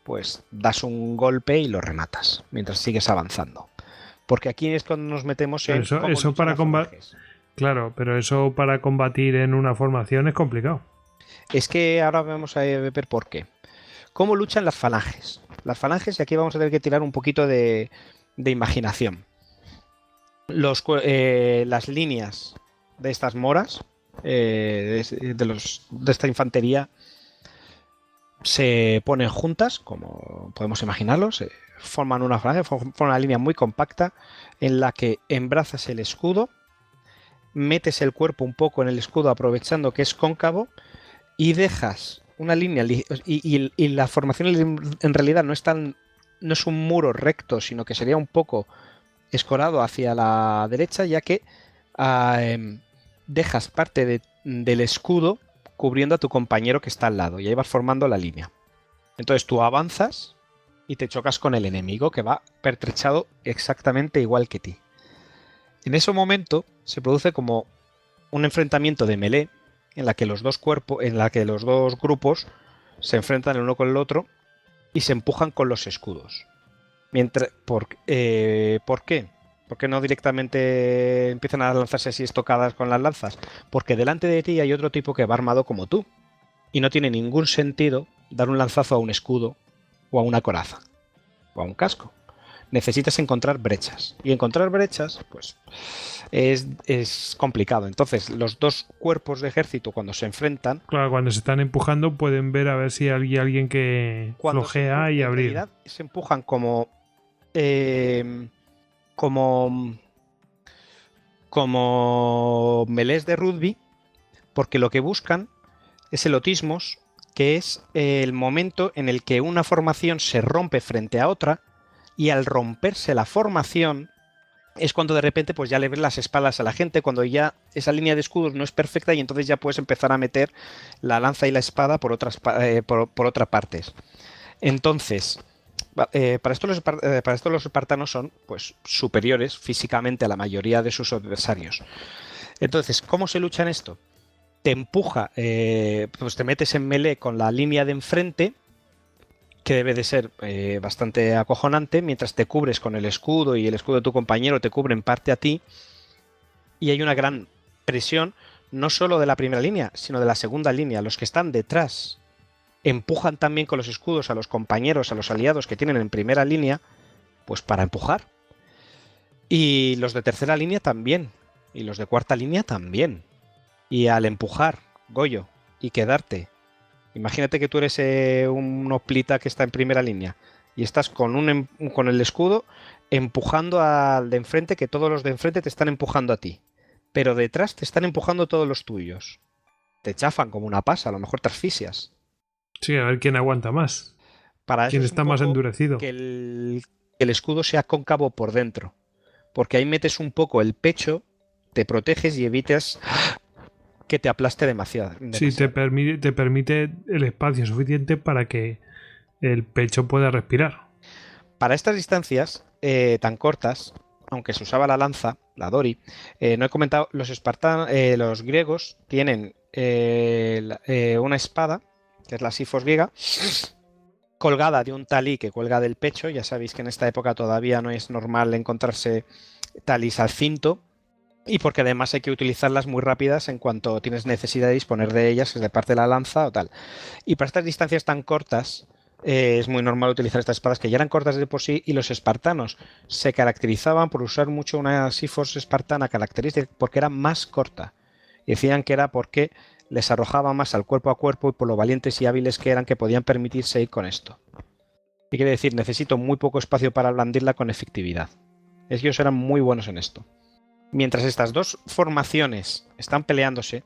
pues das un golpe y lo rematas mientras sigues avanzando. Porque aquí es cuando nos metemos en eso para combatir. Claro, pero eso para combatir en una formación es complicado. Es que ahora vamos a ver por qué. ¿Cómo luchan las falanges? Las falanges, y aquí vamos a tener que tirar un poquito de imaginación. Las líneas de estas moras, de esta infantería, se ponen juntas, como podemos imaginarlo, se forman una falange, forman una línea muy compacta en la que embrazas el escudo, metes el cuerpo un poco en el escudo aprovechando que es cóncavo y dejas una línea, y la formación en realidad no es un muro recto, sino que sería un poco escorado hacia la derecha, ya que dejas parte del escudo cubriendo a tu compañero que está al lado, y ahí vas formando la línea. Entonces tú avanzas y te chocas con el enemigo, que va pertrechado exactamente igual que ti. En ese momento se produce como un enfrentamiento de melee en la que los dos grupos se enfrentan el uno con el otro y se empujan con los escudos. ¿Por qué? ¿Por qué no directamente empiezan a lanzarse así estocadas con las lanzas? Porque delante de ti hay otro tipo que va armado como tú y no tiene ningún sentido dar un lanzazo a un escudo o a una coraza o a un casco. Necesitas encontrar brechas, y encontrar brechas pues es complicado. Entonces los dos cuerpos de ejército, cuando se enfrentan, claro, cuando se están empujando pueden ver a ver si hay alguien que flojea y abrir. En realidad se empujan como melés de rugby, porque lo que buscan es el otismos, que es el momento en el que una formación se rompe frente a otra, y al romperse la formación es cuando de repente pues ya le ves las espaldas a la gente, cuando ya esa línea de escudos no es perfecta, y entonces ya puedes empezar a meter la lanza y la espada por otras partes. Entonces, para esto los espartanos son pues superiores físicamente a la mayoría de sus adversarios. Entonces, ¿cómo se lucha en esto? Te empuja, pues te metes en melee con la línea de enfrente, que debe de ser bastante acojonante, mientras te cubres con el escudo y el escudo de tu compañero te cubre en parte a ti, y hay una gran presión no solo de la primera línea, sino de la segunda línea. Los que están detrás empujan también con los escudos a los compañeros, a los aliados que tienen en primera línea, pues para empujar. Y los de tercera línea también, y los de cuarta línea también. Y al empujar, Goyo, y quedarte, imagínate que tú eres un hoplita que está en primera línea y estás con el escudo empujando al de enfrente, que todos los de enfrente te están empujando a ti, pero detrás te están empujando todos los tuyos. Te chafan como una pasa, a lo mejor te asfixias. Sí, a ver quién aguanta más. Para quién eso está más endurecido. Que el escudo sea cóncavo por dentro, porque ahí metes un poco el pecho, te proteges y evitas que te aplaste demasiado. Sí, te permite el espacio suficiente para que el pecho pueda respirar. Para estas distancias tan cortas, aunque se usaba la lanza, la Dori, no he comentado, los griegos tienen una espada, que es la Sifos griega, colgada de un talí que cuelga del pecho. Ya sabéis que en esta época todavía no es normal encontrarse talís al cinto, y porque además hay que utilizarlas muy rápidas en cuanto tienes necesidad de disponer de ellas, que es de parte de la lanza o tal. Y para estas distancias tan cortas es muy normal utilizar estas espadas que ya eran cortas de por sí, y los espartanos se caracterizaban por usar mucho una Sifos espartana característica porque era más corta. Y decían que era porque les arrojaba más al cuerpo a cuerpo y por lo valientes y hábiles que eran, que podían permitirse ir con esto. Y quiere decir, necesito muy poco espacio para blandirla con efectividad. Ellos eran muy buenos en esto. Mientras estas dos formaciones están peleándose,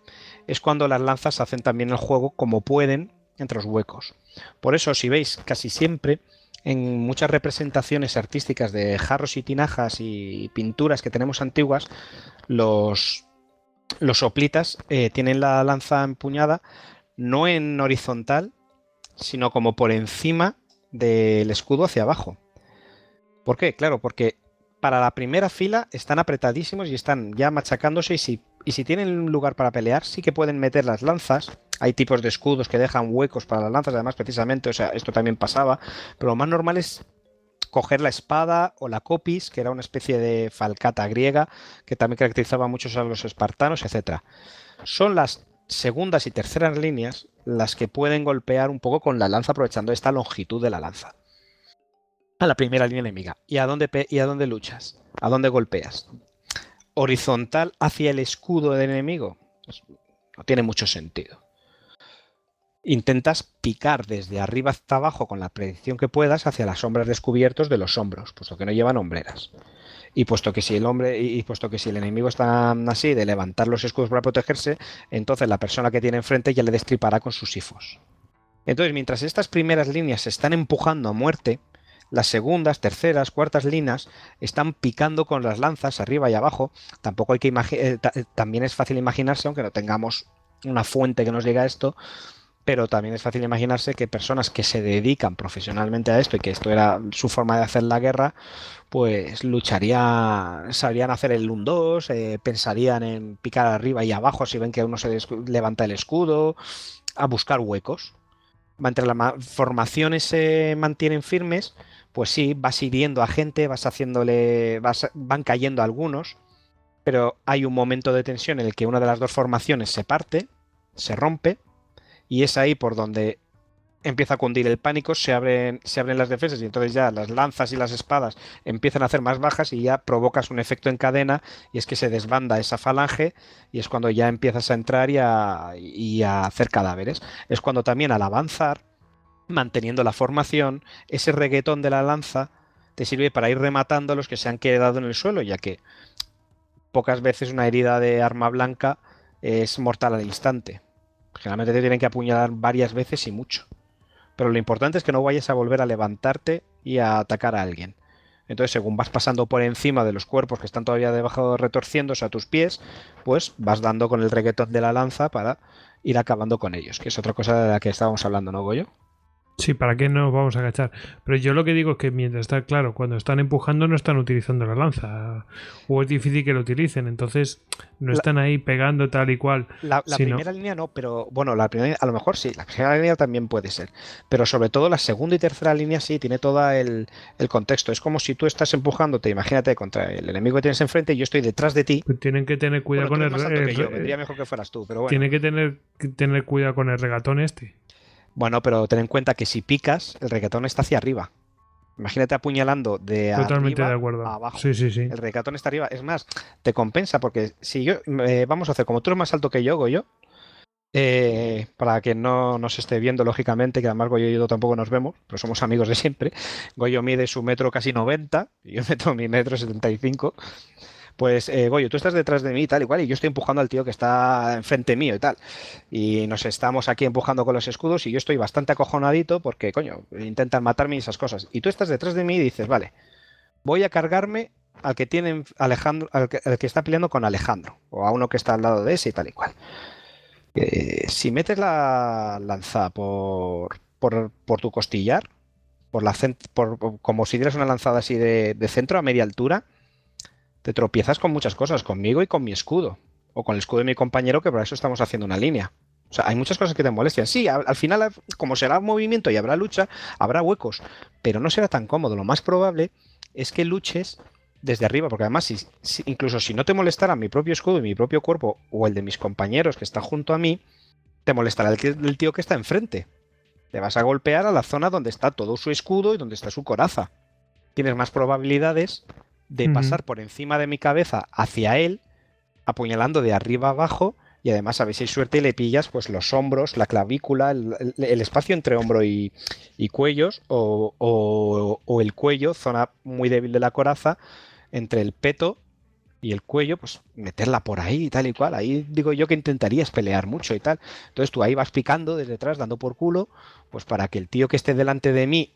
es cuando las lanzas hacen también el juego como pueden entre los huecos. Por eso, si veis, casi siempre en muchas representaciones artísticas de jarros y tinajas y pinturas que tenemos antiguas, los hoplitas tienen la lanza empuñada no en horizontal, sino como por encima del escudo hacia abajo. ¿Por qué? Claro, porque para la primera fila están apretadísimos y están ya machacándose, y si tienen lugar para pelear, sí que pueden meter las lanzas. Hay tipos de escudos que dejan huecos para las lanzas, además, precisamente, o sea, esto también pasaba, pero lo más normal es coger la espada o la copis, que era una especie de falcata griega que también caracterizaba mucho a los espartanos, etc. Son las segundas y terceras líneas las que pueden golpear un poco con la lanza, aprovechando esta longitud de la lanza a la primera línea enemiga. ¿Y a dónde luchas? ¿A dónde golpeas? ¿Horizontal hacia el escudo del enemigo? Pues no tiene mucho sentido. Intentas picar desde arriba hasta abajo con la predicción que puedas hacia las sombras descubiertos de los hombros, puesto que no llevan hombreras. Y puesto que si el enemigo está así de levantar los escudos para protegerse, entonces la persona que tiene enfrente ya le destripará con sus sifos. Entonces, mientras estas primeras líneas se están empujando a muerte, las segundas, terceras, cuartas líneas están picando con las lanzas arriba y abajo. Tampoco hay que también es fácil imaginarse, aunque no tengamos una fuente que nos diga esto, pero también es fácil imaginarse que personas que se dedican profesionalmente a esto y que esto era su forma de hacer la guerra, pues sabrían hacer el 1-2, pensarían en picar arriba y abajo si ven que uno se levanta el escudo, a buscar huecos. Entre las formaciones se mantienen firmes, pues sí, vas hiriendo a gente, van cayendo algunos, pero hay un momento de tensión en el que una de las dos formaciones se parte, se rompe, y es ahí por donde empieza a cundir el pánico, se abren las defensas, y entonces ya las lanzas y las espadas empiezan a hacer más bajas y ya provocas un efecto en cadena, y es que se desbanda esa falange, y es cuando ya empiezas a entrar y a hacer cadáveres. Es cuando también, al avanzar, manteniendo la formación, ese reguetón de la lanza te sirve para ir rematando a los que se han quedado en el suelo, ya que pocas veces una herida de arma blanca es mortal al instante. Generalmente te tienen que apuñalar varias veces y mucho. Pero lo importante es que no vayas a volver a levantarte y a atacar a alguien. Entonces, según vas pasando por encima de los cuerpos que están todavía debajo retorciéndose a tus pies, pues vas dando con el reguetón de la lanza para ir acabando con ellos, que es otra cosa de la que estábamos hablando, ¿no, Goyo? Sí, ¿para qué nos vamos a agachar? Pero yo lo que digo es que mientras está claro, cuando están empujando no están utilizando la lanza, o es difícil que lo utilicen, entonces no están ahí pegando tal y cual. La primera línea no, pero bueno, la primera a lo mejor sí, la primera línea también puede ser, pero sobre todo la segunda y tercera línea sí, tiene todo el contexto. Es como si tú estás empujándote, imagínate, contra el enemigo que tienes enfrente y yo estoy detrás de ti. Tienen que tener cuidado con el... vendría mejor que fueras tú, pero bueno. Tienen que tener cuidado con el regatón este. Bueno, pero ten en cuenta que si picas, el reguetón está hacia arriba. Imagínate apuñalando de totalmente arriba de acuerdo. a abajo. Sí. El reguetón está arriba. Es más, te compensa porque si yo... vamos a hacer, como tú eres más alto que yo, Goyo, para que no nos esté viendo, lógicamente, que además Goyo y yo tampoco nos vemos, pero somos amigos de siempre. Goyo mide su metro casi 90 y yo meto mi metro 75. Pues, Goyo, tú estás detrás de mí y tal, igual, y yo estoy empujando al tío que está enfrente mío y tal. Y nos estamos aquí empujando con los escudos y yo estoy bastante acojonadito porque, coño, intentan matarme y esas cosas. Y tú estás detrás de mí y dices, vale, voy a cargarme al que tiene Alejandro, al que está peleando con Alejandro, o a uno que está al lado de ese y tal y cual. Si metes la lanza por tu costillar, como si dieras una lanzada así de centro a media altura, te tropiezas con muchas cosas, conmigo y con mi escudo, o con el escudo de mi compañero, que por eso estamos haciendo una línea. O sea, hay muchas cosas que te molestian. Sí, al final, como será movimiento y habrá lucha, habrá huecos, pero no será tan cómodo. Lo más probable es que luches desde arriba, porque además, incluso si no te molestara mi propio escudo y mi propio cuerpo, o el de mis compañeros que está junto a mí, te molestará el tío que está enfrente. Te vas a golpear a la zona donde está todo su escudo y donde está su coraza. Tienes más probabilidades de pasar por encima de mi cabeza hacia él, apuñalando de arriba abajo, y además a ver si hay suerte y le pillas pues los hombros, la clavícula, el espacio entre hombro y cuellos, o el cuello, zona muy débil de la coraza, entre el peto y el cuello, pues meterla por ahí y tal y cual. Ahí digo yo que intentarías pelear mucho y tal. Entonces tú ahí vas picando desde detrás, dando por culo, pues para que el tío que esté delante de mí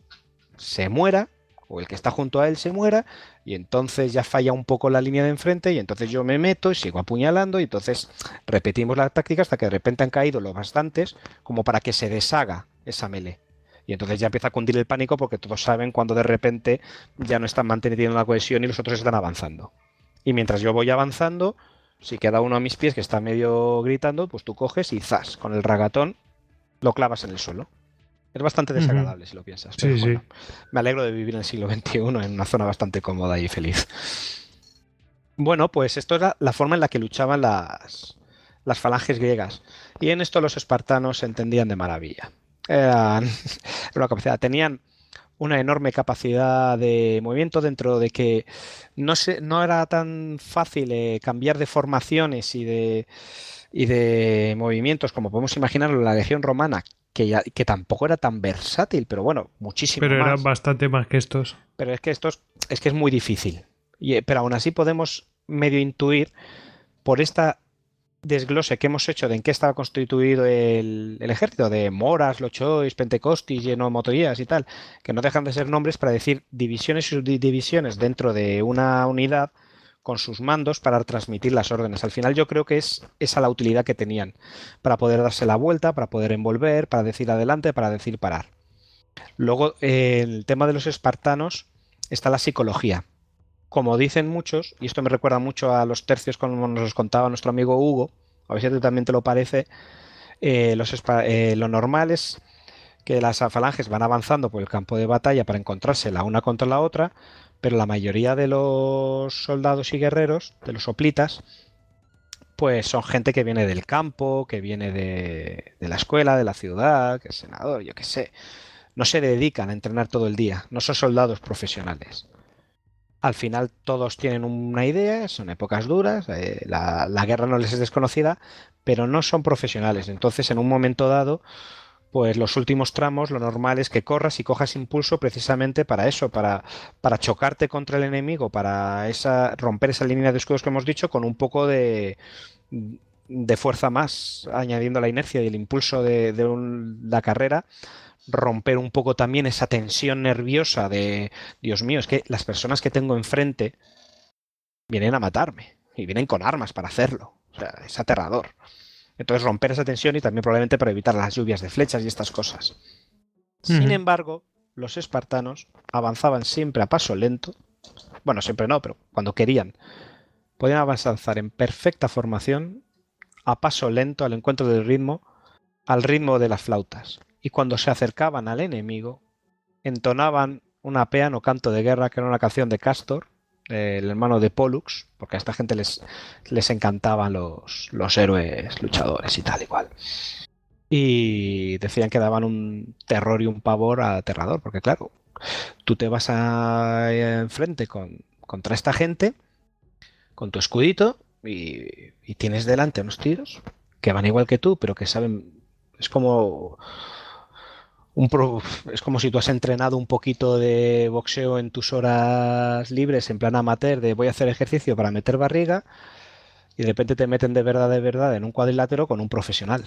se muera, o el que está junto a él se muera, y entonces ya falla un poco la línea de enfrente, y entonces yo me meto y sigo apuñalando, y entonces repetimos la táctica hasta que de repente han caído los bastantes como para que se deshaga esa melee. Y entonces ya empieza a cundir el pánico, porque todos saben cuando de repente ya no están manteniendo la cohesión y los otros están avanzando. Y mientras yo voy avanzando, si queda uno a mis pies que está medio gritando, pues tú coges y zas, con el ragatón lo clavas en el suelo. Es bastante desagradable si lo piensas. Pero sí, bueno, me alegro de vivir en el siglo XXI en una zona bastante cómoda y feliz. Bueno, pues esto era la forma en la que luchaban las falanges griegas. Y en esto los espartanos se entendían de maravilla. Tenían una enorme capacidad de movimiento, dentro de que no era tan fácil cambiar de formaciones y de movimientos como podemos imaginarlo en la Legión Romana, que tampoco era tan versátil, pero bueno, muchísimo pero más. Pero eran bastante más que estos. Pero es que es muy difícil. Pero aún así podemos medio intuir por esta desglose que hemos hecho de en qué estaba constituido el ejército, de moras, lochois, pentecostis, llenomotoías y tal, que no dejan de ser nombres para decir divisiones y subdivisiones dentro de una unidad con sus mandos para transmitir las órdenes. Al final yo creo que es esa la utilidad que tenían, para poder darse la vuelta, para poder envolver, para decir adelante, para decir parar. Luego, el tema de los espartanos está la psicología. Como dicen muchos, y esto me recuerda mucho a los tercios como nos los contaba nuestro amigo Hugo, a ver si a ti también te lo parece, lo normal es que las falanges van avanzando por el campo de batalla para encontrarse la una contra la otra, pero la mayoría de los soldados y guerreros, de los hoplitas, pues son gente que viene del campo, que viene de la escuela, de la ciudad, que es senador, yo qué sé. No se dedican a entrenar todo el día, no son soldados profesionales. Al final todos tienen una idea, son épocas duras, la guerra no les es desconocida, pero no son profesionales. Entonces, en un momento dado, pues los últimos tramos, lo normal es que corras y cojas impulso precisamente para eso, para chocarte contra el enemigo, para romper esa línea de escudos que hemos dicho, con un poco de fuerza más, añadiendo la inercia y el impulso de la carrera, romper un poco también esa tensión nerviosa de, Dios mío, es que las personas que tengo enfrente vienen a matarme y vienen con armas para hacerlo. O sea, es aterrador. Entonces romper esa tensión, y también probablemente para evitar las lluvias de flechas y estas cosas. Sin embargo, los espartanos avanzaban siempre a paso lento. Bueno, siempre no, pero cuando querían, podían avanzar en perfecta formación, a paso lento, al encuentro del ritmo, al ritmo de las flautas. Y cuando se acercaban al enemigo, entonaban una pean o canto de guerra, que era una canción de Castor, el hermano de Pollux, porque a esta gente les encantaban los héroes luchadores y tal y cual. Y decían que daban un terror y un pavor aterrador, porque claro, tú te vas enfrente contra esta gente, con tu escudito, y tienes delante unos tiros que van igual que tú, pero que saben... Es como si tú has entrenado un poquito de boxeo en tus horas libres, en plan amateur, de voy a hacer ejercicio para meter barriga, y de repente te meten de verdad en un cuadrilátero con un profesional.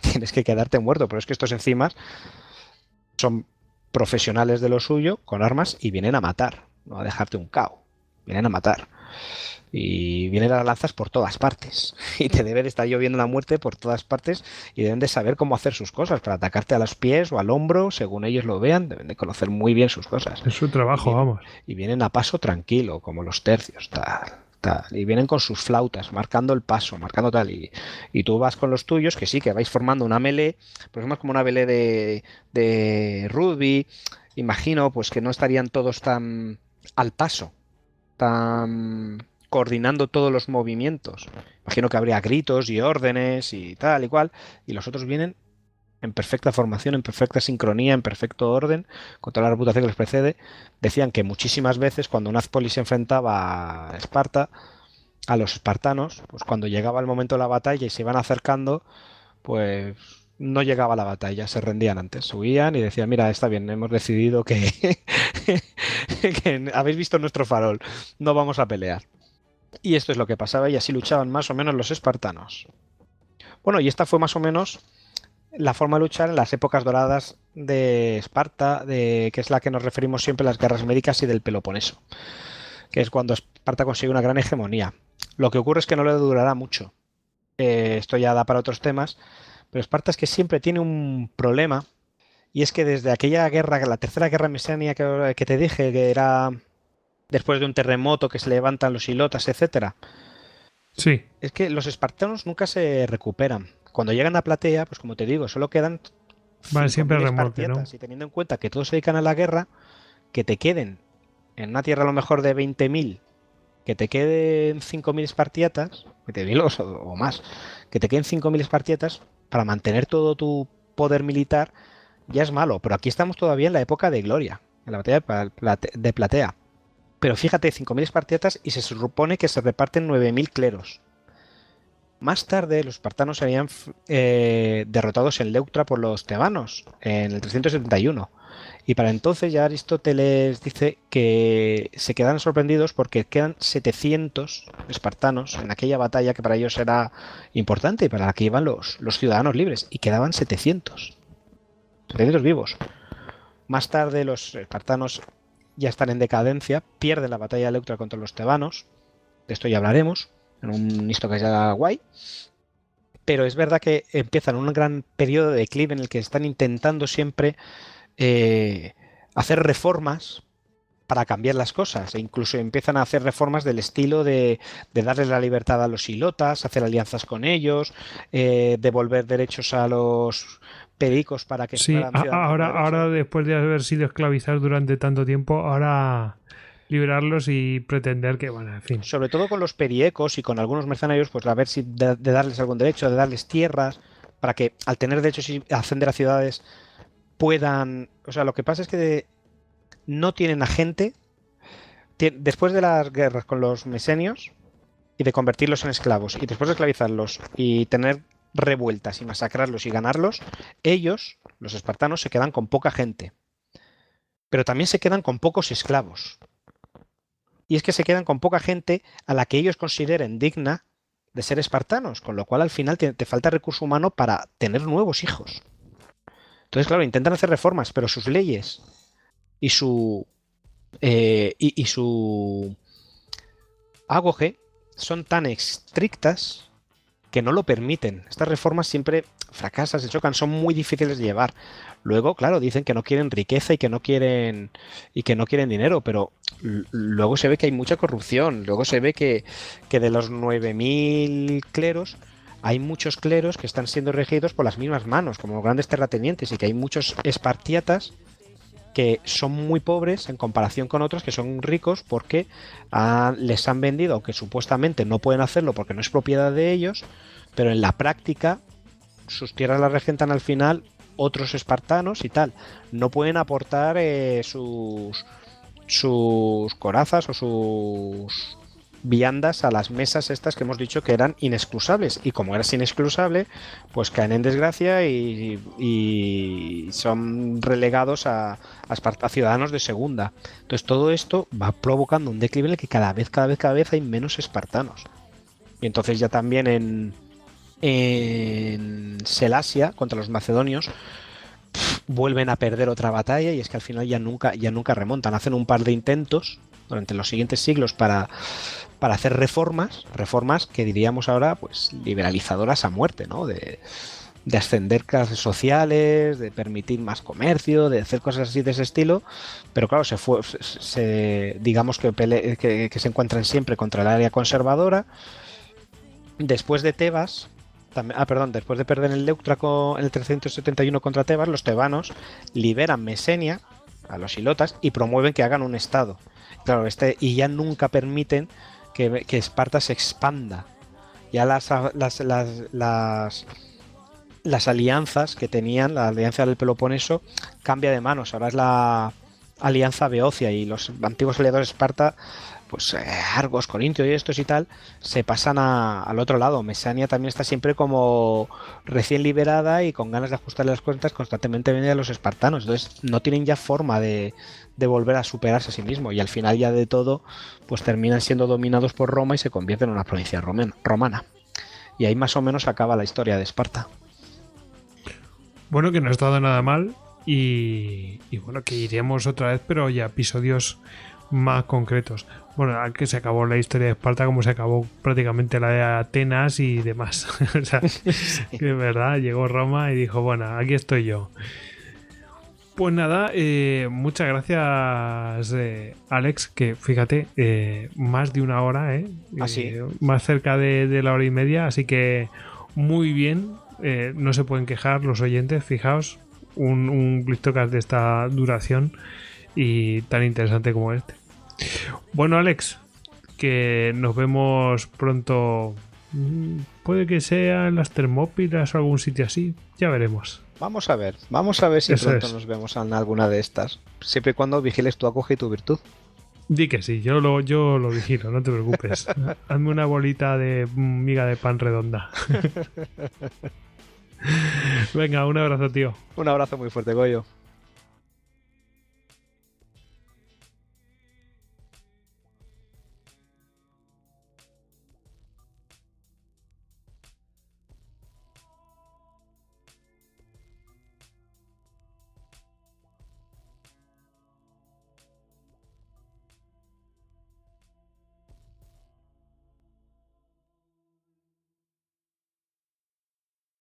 Tienes que quedarte muerto, pero es que estos encima son profesionales de lo suyo, con armas, y vienen a matar, no a dejarte un cao, vienen a matar. Y vienen las lanzas por todas partes. Y te debe de estar lloviendo la muerte por todas partes y deben de saber cómo hacer sus cosas para atacarte a los pies o al hombro, según ellos lo vean. Deben de conocer muy bien sus cosas. Es su trabajo, vamos. Y vienen a paso tranquilo, como los tercios, tal. Y vienen con sus flautas, marcando el paso, marcando tal. Y tú vas con los tuyos, que sí, que vais formando una melee, pues es más como una melee de rugby. Imagino pues que no estarían todos tan al paso, tan coordinando todos los movimientos. Imagino que habría gritos y órdenes y tal y cual, y los otros vienen en perfecta formación, en perfecta sincronía, en perfecto orden, con toda la reputación que les precede. Decían que muchísimas veces cuando Nazpoli se enfrentaba a Esparta, a los espartanos, pues cuando llegaba el momento de la batalla y se iban acercando, pues no llegaba la batalla, se rendían antes, huían y decían, mira, está bien, hemos decidido que, que habéis visto nuestro farol, no vamos a pelear. Y esto es lo que pasaba y así luchaban más o menos los espartanos. Bueno, y esta fue más o menos la forma de luchar en las épocas doradas de Esparta, que es la que nos referimos siempre a las guerras médicas y del Peloponeso, que es cuando Esparta consigue una gran hegemonía. Lo que ocurre es que no le durará mucho. Esto ya da para otros temas, pero Esparta es que siempre tiene un problema, y es que desde aquella guerra, la tercera guerra mesenia que te dije, que era después de un terremoto que se levantan los hilotas, etcétera. Sí. Es que los espartanos nunca se recuperan. Cuando llegan a Platea, pues como te digo, solo quedan Van siempre a remolque, ¿no? espartiatas. Y teniendo en cuenta que todos se dedican a la guerra, que te queden en una tierra a lo mejor de 20.000, que te queden 5.000 espartiatas, 20.000 o más, que te queden 5.000 espartiatas para mantener todo tu poder militar, ya es malo. Pero aquí estamos todavía en la época de gloria, en la batalla de Platea. Pero fíjate, 5.000 espartiatas y se supone que se reparten 9.000 cleros. Más tarde, los espartanos serían derrotados en Leuctra por los tebanos, en el 371. Y para entonces ya Aristóteles dice que se quedan sorprendidos porque quedan 700 espartanos en aquella batalla que para ellos era importante y para la que iban los ciudadanos libres. Y quedaban 700 vivos. Más tarde, los espartanos ya están en decadencia, pierden la batalla de Leuctra contra los tebanos. De esto ya hablaremos en un esto que ya guay. Pero es verdad que empiezan un gran periodo de declive en el que están intentando siempre hacer reformas para cambiar las cosas, e incluso empiezan a hacer reformas del estilo de darles la libertad a los hilotas, hacer alianzas con ellos, devolver derechos a los pericos para que sí, fueran ciudadanos. ahora después de haber sido esclavizados durante tanto tiempo, ahora liberarlos y pretender que, bueno, en fin. Sobre todo con los periecos y con algunos mercenarios, pues a ver si de darles algún derecho, de darles tierras, para que al tener derechos y ascender a ciudades puedan... O sea, lo que pasa es que no tienen a gente... Después de las guerras con los mesenios y de convertirlos en esclavos y después de esclavizarlos y tener revueltas y masacrarlos y ganarlos, ellos, los espartanos, se quedan con poca gente. Pero también se quedan con pocos esclavos. Y es que se quedan con poca gente a la que ellos consideren digna de ser espartanos, con lo cual al final te falta recurso humano para tener nuevos hijos. Entonces, claro, intentan hacer reformas, pero sus leyes y su ágoge son tan estrictas que no lo permiten. Estas reformas siempre fracasan, se chocan, son muy difíciles de llevar. Luego, claro, dicen que no quieren riqueza y que no quieren dinero, pero luego se ve que hay mucha corrupción. Luego se ve que de los 9.000 cleros hay muchos cleros que están siendo regidos por las mismas manos, como grandes terratenientes, y que hay muchos espartiatas que son muy pobres en comparación con otros que son ricos porque les han vendido, aunque supuestamente no pueden hacerlo porque no es propiedad de ellos, pero en la práctica sus tierras las regentan al final otros espartanos y tal. No pueden aportar sus corazas o sus viandas a las mesas estas que hemos dicho que eran inexcusables, y como eras inexcusable, pues caen en desgracia y son relegados a ciudadanos de segunda. Entonces todo esto va provocando un declive en el que cada vez hay menos espartanos. Y entonces ya también en Selasia contra los macedonios vuelven a perder otra batalla y es que al final ya nunca remontan. Hacen un par de intentos durante los siguientes siglos para hacer reformas que diríamos ahora pues liberalizadoras a muerte, ¿no? De ascender clases sociales, de permitir más comercio, de hacer cosas así de ese estilo, pero claro, digamos que se encuentran siempre contra el área conservadora. Después de Tebas, después de perder el Leuctra en el 371 contra Tebas, los tebanos liberan Mesenia a los ilotas y promueven que hagan un estado. Claro, y ya nunca permiten que Esparta se expanda. Ya las alianzas que tenían, la alianza del Peloponeso, cambia de manos. Ahora es la alianza beocia y los antiguos aliados de Esparta, pues Argos, Corintio y estos y tal, se pasan al otro lado. Mesenia también está siempre como recién liberada y con ganas de ajustarle las cuentas constantemente viene a los espartanos. Entonces no tienen ya forma de volver a superarse a sí mismo y al final ya de todo pues terminan siendo dominados por Roma y se convierten en una provincia romana. Y ahí más o menos acaba la historia de Esparta. Bueno, que no ha estado nada mal y bueno, que iremos otra vez, pero ya episodios más concretos. Bueno, que se acabó la historia de Esparta como se acabó prácticamente la de Atenas y demás. O sea, que de verdad llegó Roma y dijo, bueno, aquí estoy yo. Pues nada, muchas gracias, Alex, que fíjate, más de una hora, más cerca de la hora y media, así que muy bien. No se pueden quejar los oyentes, fijaos, un Glitocast de esta duración y tan interesante como este. Bueno, Alex, que nos vemos pronto. Puede que sea en las Termópilas o algún sitio así, ya veremos. Vamos a ver si eso pronto nos vemos en alguna de estas, siempre y cuando vigiles tu acoge y tu virtud. Di que sí, yo lo vigilo, no te preocupes. Hazme una bolita de miga de pan redonda. Venga, un abrazo, tío. Un abrazo muy fuerte, Goyo.